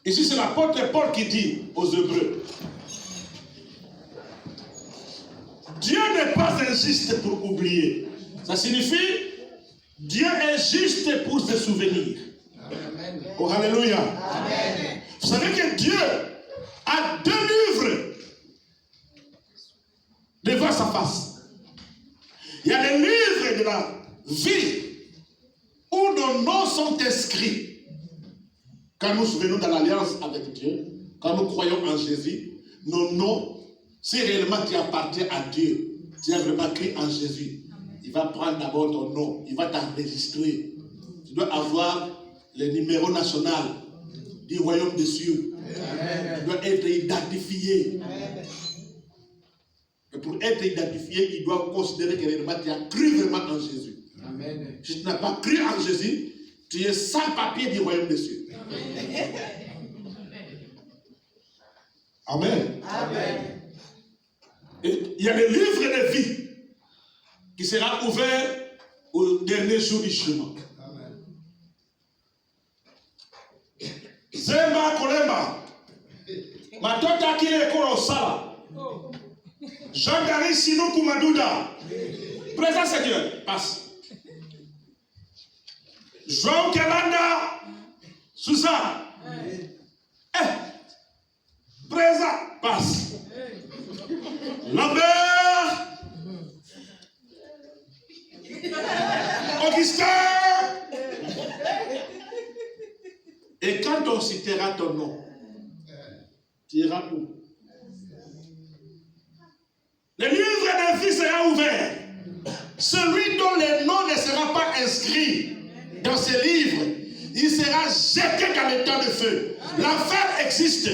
Speaker 2: Ici, c'est l'apôtre Paul qui dit aux Hébreux, Dieu n'est pas injuste pour oublier. Ça signifie, Dieu est juste pour se souvenir. Amen. Oh, alléluia. Amen. Vous savez que Dieu a 2 livres devant sa face. Il y a les livres de la vie où nos noms sont inscrits. Quand nous souvenons de l'alliance avec Dieu, quand nous croyons en Jésus, nos noms, si réellement tu appartiens à Dieu, tu as vraiment cru en Jésus, il va prendre d'abord ton nom, il va t'enregistrer. Tu dois avoir le numéro national du royaume des cieux. Tu dois être identifié. Et pour être identifié, il doit considérer que réellement tu as cru vraiment en Jésus. Amen. Si tu n'as pas cru en Jésus, tu es sans papier du royaume des cieux. Amen. Amen. Et il y a le livre de vie qui sera ouvert au dernier jour du chemin. Amen. Zemba Kolemba, Matota Kile Korosala, Jean-Gary Sino Kumadouda, présent Seigneur, passe. João Kalanda, Suzanne, présent, passe. Lambert, Augustin. Et quand quand on citera ton nom, tu iras où? Le livre de vie sera ouvert. Celui dont le nom ne sera pas inscrit dans ce livre, il sera jeté dans le temps de feu. L'enfer existe.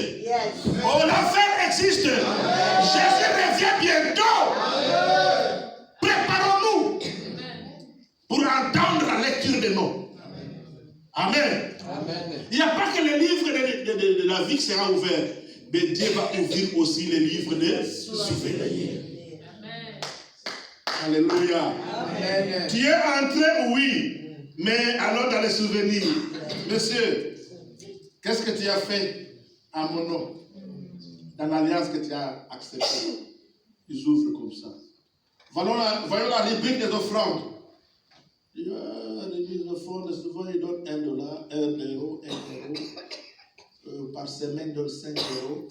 Speaker 2: Oh, l'enfer existe. Jésus revient bientôt. Préparons-nous pour entendre la lecture des noms. Amen. Il n'y a pas que le livre de la vie qui sera ouvert, mais Dieu va ouvrir aussi les livres de souvenirs. Alléluia. Amen. Tu es entré, oui, mais alors dans les souvenirs. Monsieur, qu'est-ce que tu as fait à mon nom? Dans l'alliance que tu as acceptée. Ils ouvrent comme ça. Voyons la rubrique des offrandes. La rubrique des offrandes, souvent ils donnent $1, €1. Par semaine, ils donnent 5 €.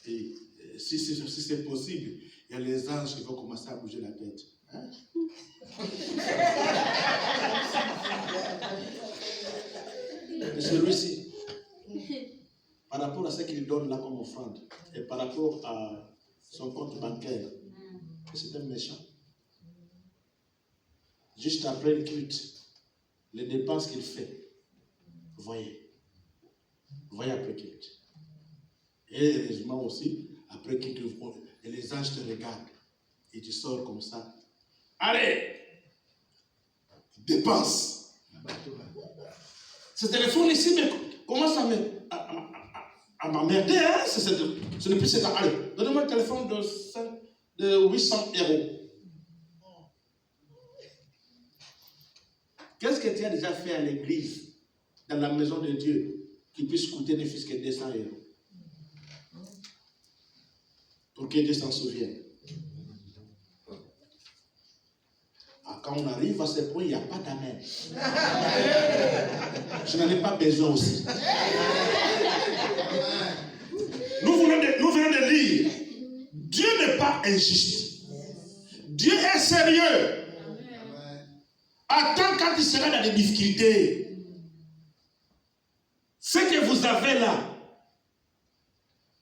Speaker 2: Et si c'est possible, il y a les anges qui vont commencer à bouger la tête. Hein? Et celui-ci, par rapport à ce qu'il donne là comme offrande, et par rapport à son compte bancaire, c'est un méchant. Juste après le culte, les dépenses qu'il fait, voyez après le culte. Et heureusement aussi, après le culte, et les anges te regardent, et tu sors comme ça. Allez, dépense. Ce téléphone ici, mais commence à m'emmerder, hein? Ce n'est plus cet. Allez, donnez-moi le téléphone de 800 €. Qu'est-ce que tu as déjà fait à l'église, dans la maison de Dieu, qui puisse coûter ne fût-ce que 200 €? Pour que Dieu s'en souvienne. Quand on arrive à ce point, il n'y a pas d'amen. Je n'en ai pas besoin aussi. Nous venons de lire. Dieu n'est pas injuste. Dieu est sérieux. Attends quand il sera dans des difficultés. Ce que vous avez là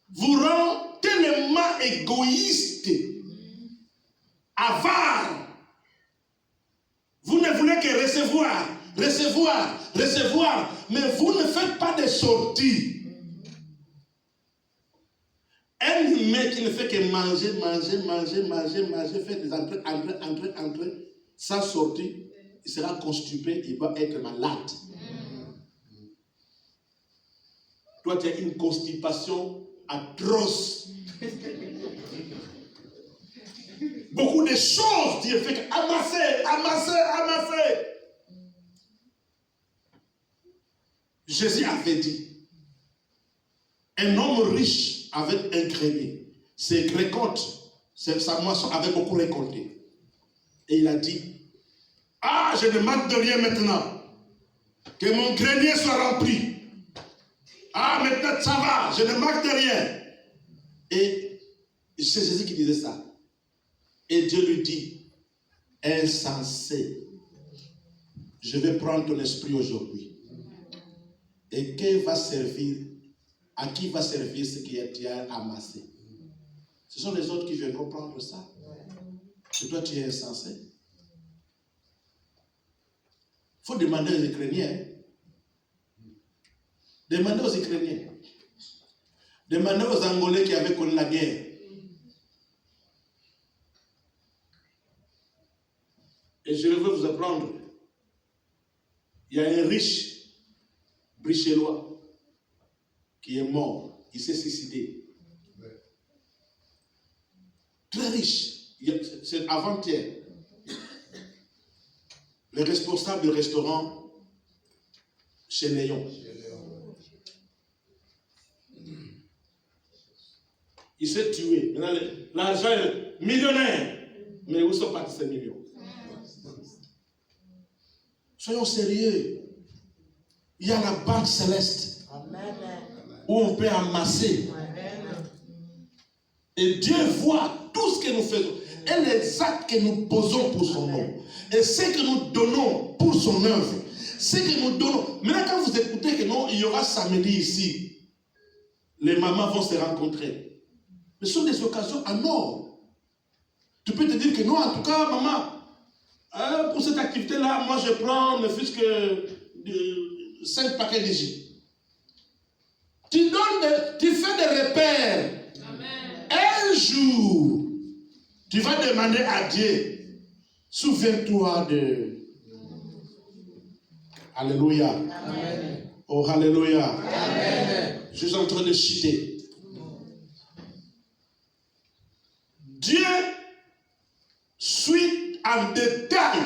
Speaker 2: vous rend tellement égoïste, avare. Vous ne voulez que recevoir, mais vous ne faites pas de sortie. Un humain qui ne fait que manger, faire des entrées, sans sortie, il sera constipé, il va être malade. Toi, tu as une constipation atroce. Beaucoup de choses, Dieu fait amasser. Jésus avait dit, un homme riche avec un grenier, ses récoltes, sa moisson avait beaucoup récolté. Et il a dit, je ne manque de rien maintenant, que mon grenier soit rempli. Maintenant ça va, je ne manque de rien. Et c'est Jésus qui disait ça. Et Dieu lui dit, insensé, je vais prendre ton esprit aujourd'hui. Et à qui va servir ce qui tu as amassé? Ce sont les autres qui viendront prendre ça. Et toi, tu es insensé. Il faut demander aux Ukrainiens. Demandez aux Ukrainiens. Demandez aux Angolais qui avaient connu la guerre. Et je veux vous apprendre. Il y a un riche bruxellois qui est mort. Il s'est suicidé. Très riche. C'est avant-hier. Le responsable du restaurant chez Léon. Il s'est tué. Maintenant, l'argent est millionnaire. Mais où sont partis ces millions? Soyons sérieux. Il y a la banque céleste. Amen. Où on peut amasser. Amen. Et Dieu voit tout ce que nous faisons. Et les actes que nous posons pour son nom. Et ce que nous donnons pour son œuvre. C'est que nous donnons. Maintenant, quand vous écoutez que non, il y aura samedi ici, les mamans vont se rencontrer. Mais ce sont des occasions en or. Tu peux te dire que non, en tout cas, maman, pour cette activité-là, moi je prends ne fût-ce que 5 paquets de jus. Tu fais des repères. Amen. Un jour, tu vas demander à Dieu, souviens-toi de... Alléluia. Amen. Oh, alléluia. Amen. Je suis en train de citer. Dieu suit en détail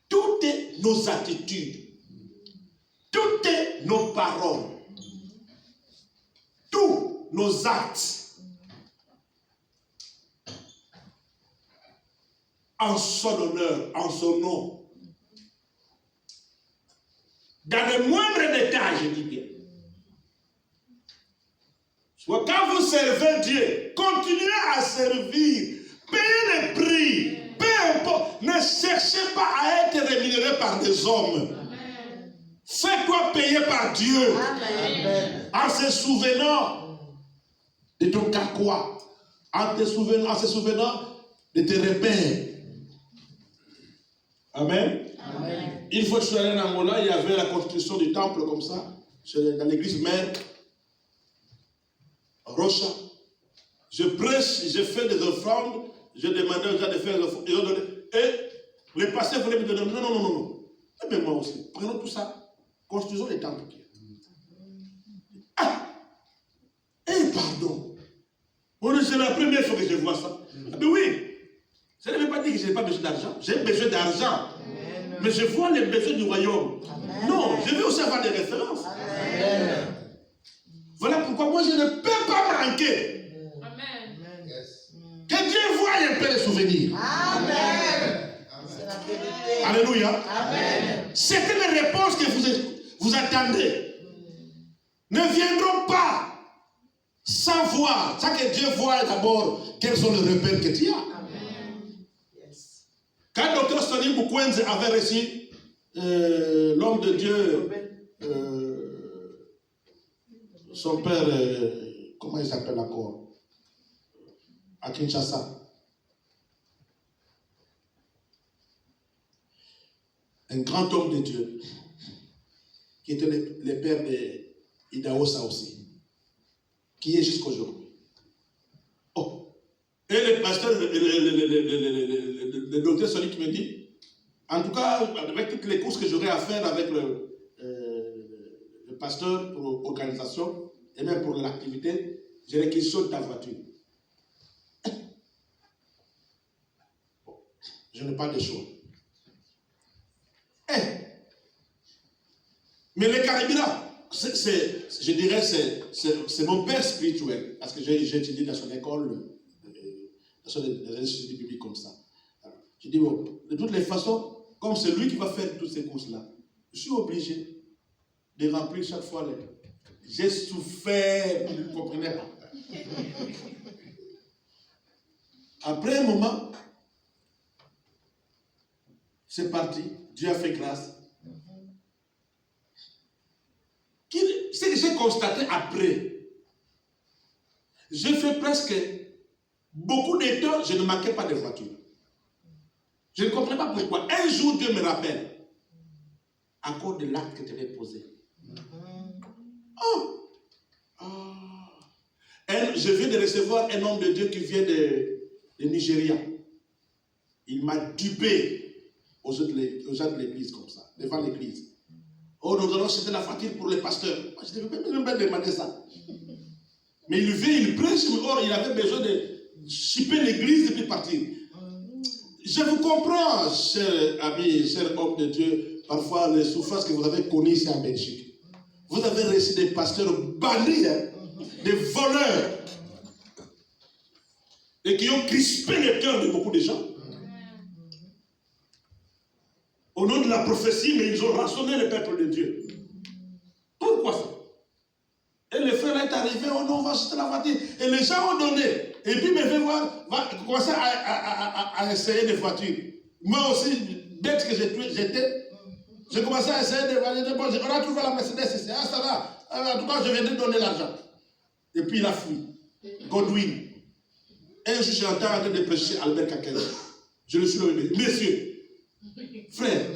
Speaker 2: toutes nos attitudes, toutes nos paroles, tous nos actes en son honneur, en son nom. Dans les moindres détails, je dis bien. Soit quand vous servez Dieu, continuez à servir, payez les prix, peu importe, ne cherchez pas à être rémunéré par des hommes. Fais-toi payer par Dieu. Amen. En se souvenant de ton carquois, en se souvenant de tes repères. Amen. Amen. Une fois que je suis allé en Angola, il y avait la construction du temple comme ça, dans l'église mère, Rocha. Je prêche, je fais des offrandes, je demandais aux gens de faire des offrandes, ils ont donné. Et les pasteurs voulaient me donner, non. Et bien moi aussi, prenons tout ça, construisons les temples. Ah! Et pardon. C'est la première fois que je vois ça. Mais oui, ça ne veut pas dire que je n'ai pas besoin d'argent. J'ai besoin d'argent. Mais je vois les besoins du royaume. Amen. Non, je veux aussi avoir des références. Amen. Voilà pourquoi moi je ne peux pas manquer. Amen. Que Dieu voie un peu les souvenirs. Amen. Alléluia. Amen. Certaines réponses que vous attendez ne viendront pas sans voir. Sans que Dieu voie d'abord quels sont les repères que tu as. Quand Dr. Sonny Mukwenze avait reçu l'homme de Dieu, son père, comment il s'appelle encore, à Kinshasa, un grand homme de Dieu, qui était le père d'Idaosa aussi, qui est jusqu'aujourd'hui. Oh! Et le pasteur, le docteur Sonny qui me dit, en tout cas, avec toutes les courses que j'aurai à faire avec le pasteur pour l'organisation et même pour l'activité, j'ai réquisitionné ta voiture. Bon, je n'ai pas de choix. Mais le carburant, je dirais, c'est mon père spirituel, parce que j'ai étudié dans son école. Dans les instituts publics comme ça. Alors, je dis, bon, de toutes les façons, comme c'est lui qui va faire toutes ces courses-là, je suis obligé de remplir chaque fois les... J'ai souffert, vous ne comprenez pas. Après un moment, c'est parti, Dieu a fait grâce. Ce que j'ai constaté après, j'ai fait presque... Beaucoup de temps, je ne manquais pas de voiture. Je ne comprenais pas pourquoi. Un jour, Dieu me rappelle, à cause de l'acte que tu avais posé. Oh! Je viens de recevoir un homme de Dieu qui vient de Nigeria. Il m'a dupé aux gens de l'église comme ça, devant l'église. Oh, nous allons acheter la voiture pour les pasteurs. Je ne devais même pas demander ça. Mais il vient, il prêche, mais or, il avait besoin de chipper l'église et puis partir. Je vous comprends, cher ami, cher homme de Dieu, parfois les souffrances que vous avez connues ici en Belgique. Vous avez reçu des pasteurs bandits, des voleurs, et qui ont crispé le cœur de beaucoup de gens. Au nom de la prophétie, mais ils ont rançonné le peuple de Dieu. Pourquoi ça? Et le frère est arrivé, oh non, on va acheter la voiture. Et les gens ont donné. Et puis, me fait voir, va commencer à essayer des voitures. Moi aussi, bête que j'étais, J'ai commencé à essayer de valider. Bon, on a trouvé la Mercedes ici. Ah, ça va. En tout cas, je viens de donner l'argent. Et puis il a fui. Godwin. Un jour, j'entends en train de prêcher Albert Kakez. Je le suis levé. Messieurs, frère,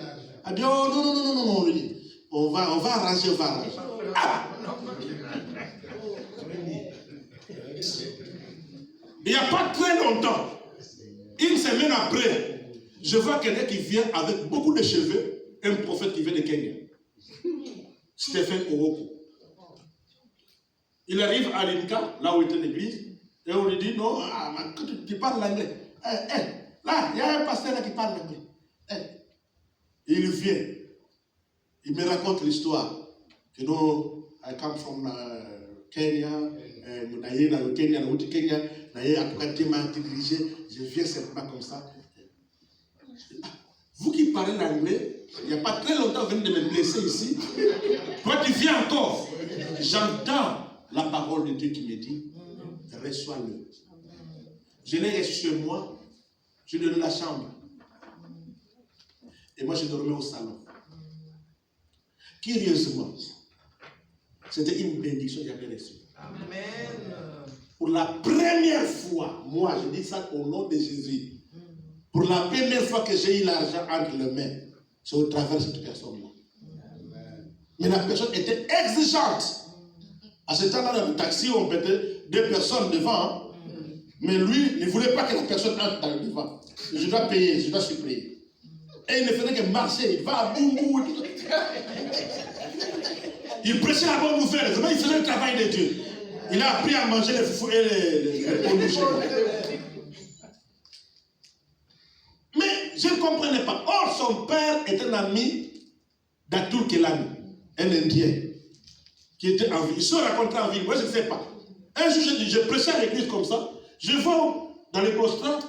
Speaker 2: a dit, oh non. On va arranger. Ah! Il n'y a pas très longtemps, une semaine après, je vois quelqu'un qui vient avec beaucoup de cheveux, un prophète qui vient de Kenya. Stephen Owoko. Il arrive à Linka, là où était l'église, et on lui dit, non, tu parles l'anglais. Là, il y a un pasteur là qui parle l'anglais. Il vient. Il me raconte l'histoire. You know, I come from Kenya, Kenya, en tout cas, Dieu m'a dirigé, je viens simplement comme ça. Vous qui parlez l'anglais, il n'y a pas très longtemps, vous venez de me blesser ici. Toi, tu viens encore. J'entends la parole de Dieu qui me dit, reçois-le. Je l'ai reçu chez moi, je lui ai donné la chambre. Et moi, je dormais au salon. Curieusement, c'était une bénédiction que j'avais reçue. Amen. Pour la première fois, moi, je dis ça au nom de Jésus. Pour la première fois que j'ai eu l'argent entre les mains, c'est au travers de cette personne-là. Mais la personne était exigeante. À ce temps-là, dans le taxi, on mettait deux personnes devant. Mais lui ne voulait pas que la personne entre dans le devant. Je dois payer, je dois supplier. Et il ne faisait que marcher. Il va à boum. Il prêchait la bonne nouvelle. Vraiment, il faisait le travail de Dieu. Il a appris à manger les foufous et les bonnes. Mais je ne comprenais pas. Or, son père est un ami d'Atul Kelani, un Indien, qui était en ville. Ils se rencontrés en ville. Moi, je ne sais pas. Un jour, je prêchais à l'église comme ça. Je vois dans les prostrats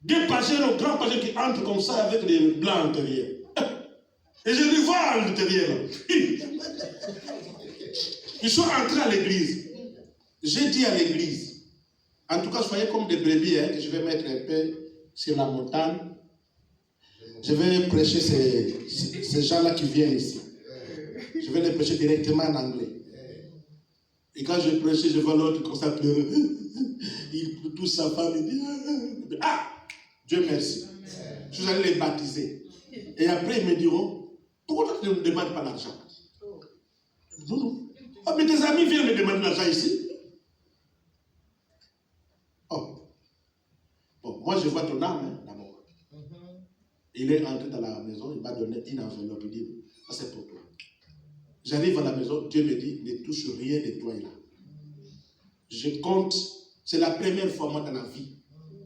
Speaker 2: des pageurs, grands pageurs qui entrent comme ça avec les blancs intérieurs. Et je les vois à l'intérieur. Ils sont entrés à l'église. J'ai dit à l'église, en tout cas, soyez comme des brebis, que je vais mettre un peu sur la montagne. Je vais prêcher ces gens-là qui viennent ici. Je vais les prêcher directement en anglais. Et quand je prêchais, je vois l'autre comme ça pleurer. Il touche sa femme, il dit, ah, Dieu merci. Je suis allé les baptiser. Et après, ils me diront, pourquoi tu ne me demandes pas l'argent? Non. Ah, mais tes amis viennent me demander l'argent ici. Oh. Bon, moi je vois ton âme, d'abord. Il est entré dans la maison, il m'a donné une enveloppe, il dit, ça c'est pour toi. J'arrive à la maison, Dieu me dit, ne touche rien de toi là. Je compte, c'est la première fois moi dans la vie.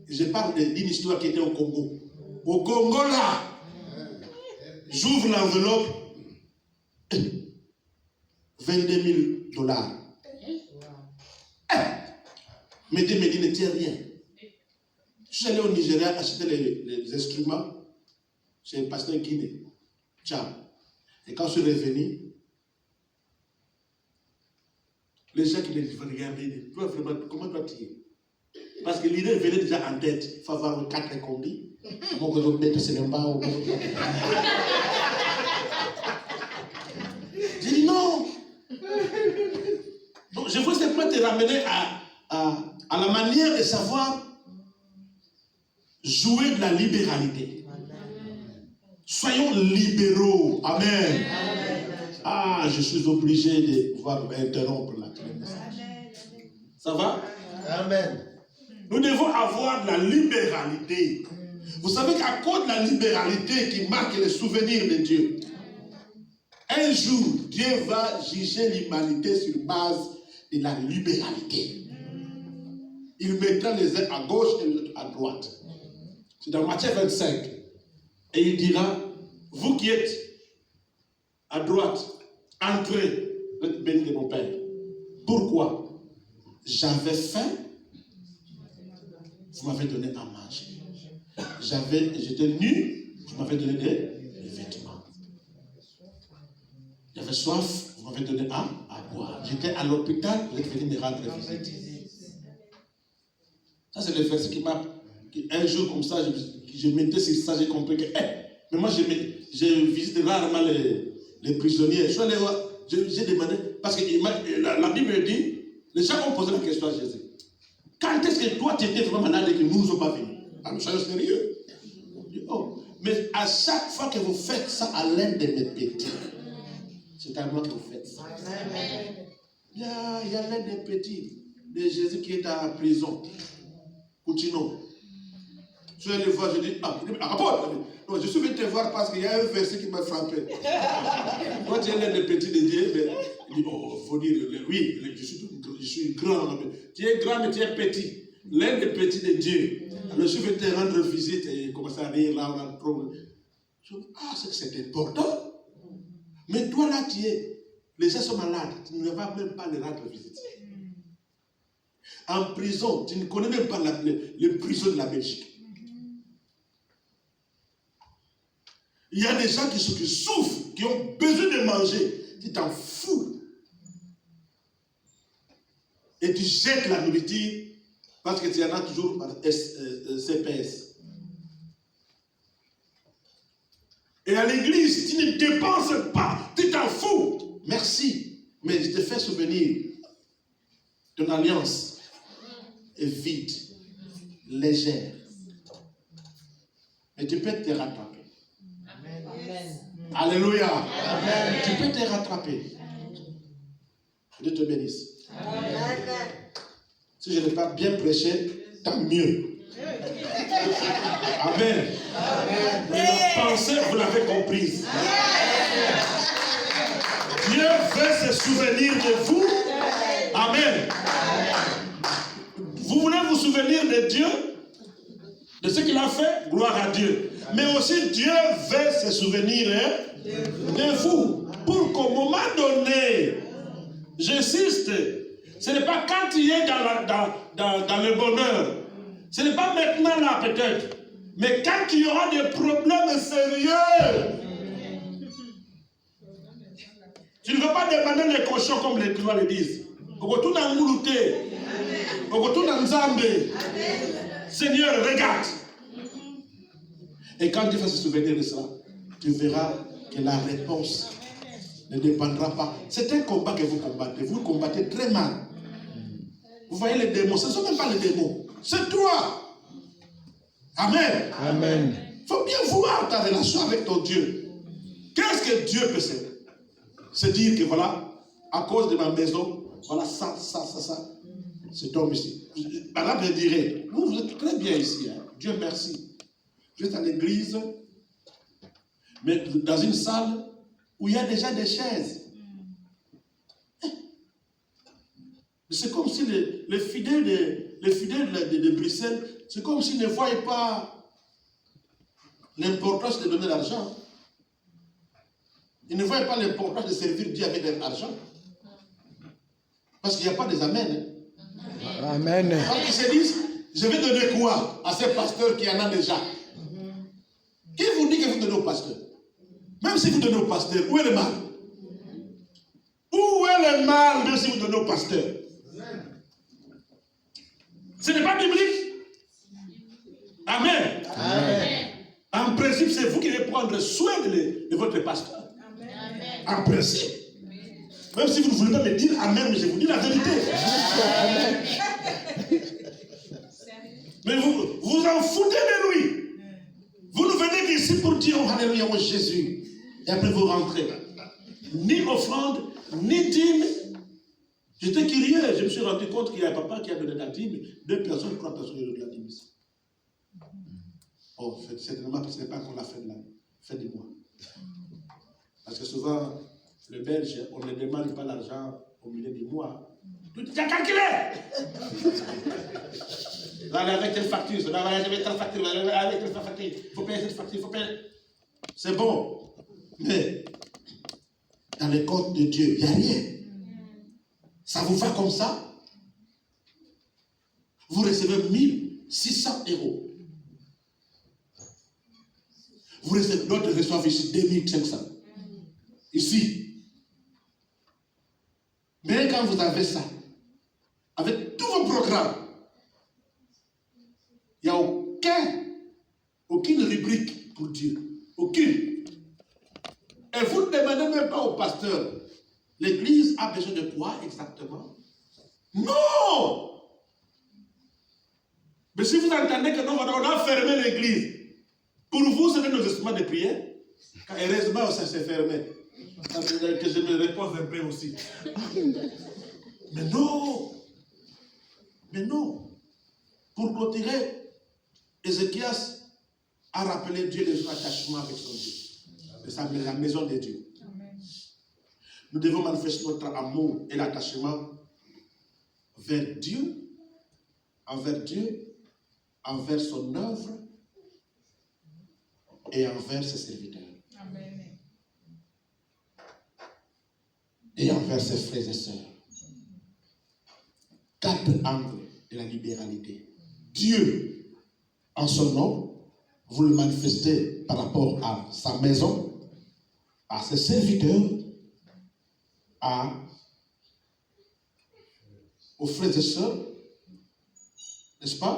Speaker 2: Je parle d'une histoire qui était au Congo. Au Congo là, j'ouvre l'enveloppe, 22 000 $. Mais Dieu me dit, ne tiens rien. Je suis allé au Nigeria acheter les instruments chez le pasteur Guinée. Ciao. Et quand je suis revenu, les gens qui me disent, regardez, toi vraiment, comment toi tu es? Parce que l'idée venait déjà en tête. Il faut avoir 4 combis. Mon gros bête, c'est le bas. J'ai dit non. Donc je veux simplement te ramener à la manière de savoir jouer de la libéralité. Soyons libéraux. Amen. Ah, je suis obligé de pouvoir interrompre la télévision. Ça va?
Speaker 1: Amen.
Speaker 2: Nous devons avoir de la libéralité. Vous savez qu'à cause de la libéralité qui marque les souvenirs de Dieu, un jour, Dieu va juger l'humanité sur base de la libéralité. Il mettra les uns à gauche et les autres à droite. C'est dans Matthieu 25. Et il dira, vous qui êtes à droite, entrez, vous êtes bénis de mon Père. Pourquoi? J'avais faim, vous m'avez donné à manger. J'étais nu, vous m'avez donné des vêtements. J'avais soif, vous m'avez donné à boire. J'étais à l'hôpital, vous êtes venu me rendre visite. Ça, c'est le verset qui m'a... Un jour comme ça, je mettais sur ça, j'ai compris que Mais moi, je visite rarement les prisonniers. J'ai demandé, parce que la Bible dit, les gens ont posé la question à Jésus. Quand est-ce que toi, tu étais vraiment malade et que nous ne sommes pas venus? Ah, mais soyons sérieux. Oh. Mais à chaque fois que vous faites ça à l'un de mes petits, c'est à moi que vous faites ça. Il y a l'un des petits de Jésus qui est en prison. Coutinho. Je vais le voir, je dis, rapporte. Non, je suis venu te voir parce qu'il y a un verset qui m'a frappé. Quand tu es l'un des petits de Dieu, il dit, il faut dire, oui, je suis grand. Tu es grand, mais tu es petit. L'un des petits de Dieu. Alors je vais te rendre visite et il commence à rire là, on a un problème. Je dis, c'est que c'est important. Mais toi là, tu es. Les gens sont malades, tu ne vas même pas les rendre visite. En prison, tu ne connais même pas les prisons de la Belgique. Il y a des gens qui souffrent, qui ont besoin de manger. Tu t'en fous. Et tu jettes la nourriture parce que tu en as toujours par CPS. Et à l'église, tu ne dépenses pas. Tu t'en fous. Merci. Mais je te fais souvenir. Ton alliance est vide, légère. Et tu peux te rattraper.
Speaker 4: Amen.
Speaker 2: Alléluia.
Speaker 4: Amen.
Speaker 2: Tu peux te rattraper. Dieu te bénisse.
Speaker 4: Amen.
Speaker 2: Si je n'ai pas bien prêché, tant mieux. Amen.
Speaker 4: Amen.
Speaker 2: Mais la pensée, vous l'avez comprise. Dieu veut se souvenir de vous. Amen. Vous voulez vous souvenir de Dieu, de ce qu'il a fait, gloire à Dieu. Mais aussi Dieu veut se souvenir de vous. Pour qu'au moment donné, j'insiste, ce n'est pas quand tu es dans le bonheur. Ce n'est pas maintenant là peut-être. Mais quand il y aura des problèmes sérieux. Tu ne veux pas demander les cochons comme les Croix le disent. Seigneur, regarde. Et quand Dieu va se souvenir de cela, tu verras que la réponse ne dépendra pas. C'est un combat que vous combattez. Vous combattez très mal. Vous voyez les démons. Ce ne sont même pas les démons. C'est toi. Amen.
Speaker 3: Amen.
Speaker 2: Il faut bien voir ta relation avec ton Dieu. Qu'est-ce que Dieu peut se dire que voilà, à cause de ma maison, voilà ça, cet homme ici. Madame, je dirais, vous êtes très bien ici. Hein. Dieu merci. Vous êtes à l'église, mais dans une salle où il y a déjà des chaises. C'est comme si les fidèles de Bruxelles, c'est comme s'ils ne voyaient pas l'importance de donner l'argent. Ils ne voyaient pas l'importance de servir Dieu avec de l'argent. Parce qu'il n'y a pas des amens. Hein.
Speaker 3: Amen.
Speaker 2: Donc ils se disent, je vais donner quoi à ces pasteurs qui en ont déjà? Qui vous dit que vous donnez au pasteur? Même si vous donnez au pasteur, où est le mal? Où est le mal même si vous donnez au pasteur? Ce n'est pas biblique. Amen.
Speaker 4: Amen.
Speaker 2: En principe, c'est vous qui devez prendre soin de votre pasteur.
Speaker 4: Amen.
Speaker 2: En principe. Même si vous ne voulez pas me dire Amen, mais je vous dis la vérité. Mais vous vous en foutez de lui. Vous ne venez qu'ici pour dire oh, Alléluia, oh Jésus. Et après vous rentrez. Ni offrande, ni dîme. J'étais curieux. Je me suis rendu compte qu'il y a un papa qui a donné la dîme. 2 personnes, 3 personnes qui ont donné la dîme ici. Oh, certainement, ce n'est pas encore la fin de l'année. Fin du mois. Parce que souvent, le Belge, on ne demande pas l'argent au milieu du mois. Tout est calculé. Là, avec telle facture, là, avec telle facture, avec telle facture, il faut payer cette facture, il faut payer. C'est bon. Mais, dans les comptes de Dieu, il n'y a rien. Ça vous va comme ça? Vous recevez 1600 €. Vous recevez, d'autres reçoivent ici 2500. Ici. Mais quand vous avez ça, avec tous vos programmes, il n'y a aucune rubrique pour Dieu. Aucune. pasteur, l'église a besoin de quoi exactement? Non! Mais si vous entendez que non, on a fermé l'église, pour vous, c'est nos instruments de prière. Heureusement, ça s'est fermé. Que je me repose un peu aussi. Mais non! Mais non! Pour clôturer, Ézéchias a rappelé Dieu de son attachement avec son Dieu, de la maison de Dieu. Nous devons manifester notre amour et l'attachement vers Dieu, envers son œuvre et envers ses serviteurs.
Speaker 4: Amen.
Speaker 1: Et envers ses frères et sœurs. 4 angles de la libéralité. Dieu, en son nom, vous le manifestez par rapport à sa maison, à ses serviteurs, aux frères et sœurs, n'est-ce pas?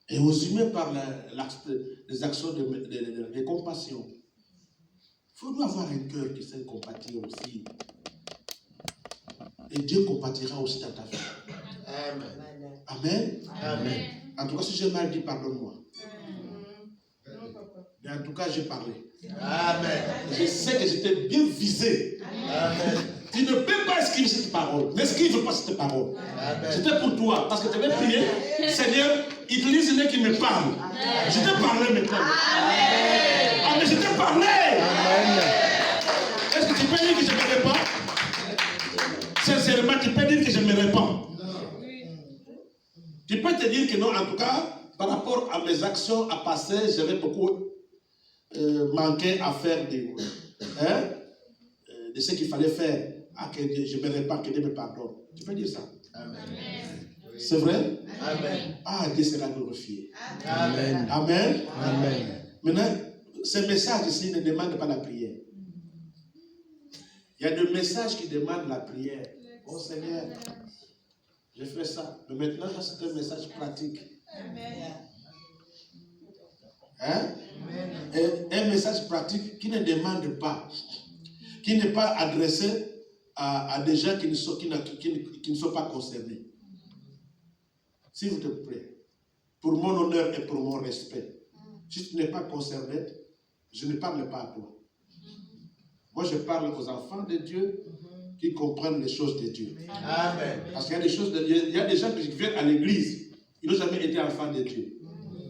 Speaker 1: Et aux humains par les actions de compassion. Il faut avoir un cœur qui sait compatir aussi. Et Dieu compatira aussi dans ta vie.
Speaker 3: Amen.
Speaker 1: Amen.
Speaker 3: Amen.
Speaker 1: En tout cas, si j'ai mal dit, pardonne-moi. Mais en tout cas, j'ai parlé.
Speaker 3: Amen.
Speaker 1: Je sais que j'étais bien visé.
Speaker 3: Amen.
Speaker 1: Tu ne peux pas esquiver cette parole. N'esquive pas cette parole.
Speaker 3: Amen.
Speaker 1: C'était pour toi. Parce que tu avais prié. Seigneur, utilise les qui me parlent. Je t'ai parlé maintenant. Ah, mais je t'ai parlé.
Speaker 3: Amen.
Speaker 1: Est-ce que tu peux dire que je ne me répands? Sincèrement, tu peux dire que je me répands. Tu peux te dire que non, en tout cas, par rapport à mes actions à passer, j'avais beaucoup manqué à faire de ce qu'il fallait faire. Ah, que je me répands, que Dieu me pardonne. Tu peux dire ça?
Speaker 3: Amen.
Speaker 1: C'est vrai?
Speaker 3: Amen.
Speaker 1: Ah, Dieu sera glorifié.
Speaker 3: Amen.
Speaker 1: Amen.
Speaker 3: Amen.
Speaker 1: Maintenant, ce message ici ne demande pas la prière. Il y a des messages qui demandent la prière. Oh Seigneur, j'ai fait ça. Mais maintenant, c'est un message pratique. Hein? Et un message pratique qui ne demande pas, qui n'est pas adressé à des gens qui ne sont pas concernés. S'il vous plaît, pour mon honneur et pour mon respect, si tu n'es pas concerné, je ne parle pas à toi. Moi, je parle aux enfants de Dieu qui comprennent les choses de Dieu.
Speaker 3: Amen.
Speaker 1: Parce qu'il y a des choses, il y a des gens qui viennent à l'église, ils n'ont jamais été enfants de Dieu.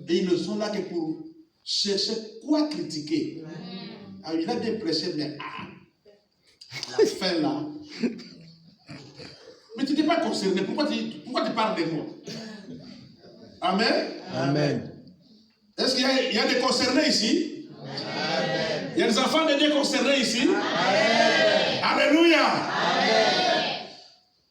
Speaker 1: Et ils ne sont là que pour chercher quoi critiquer. Alors, il a bien prêché, mais la fin là. Mais tu n'es pas concerné. Pourquoi tu parles de moi? Amen.
Speaker 3: Amen.
Speaker 1: Est-ce qu'il y a des concernés ici?
Speaker 3: Amen.
Speaker 1: Il y a des enfants de Dieu concernés ici?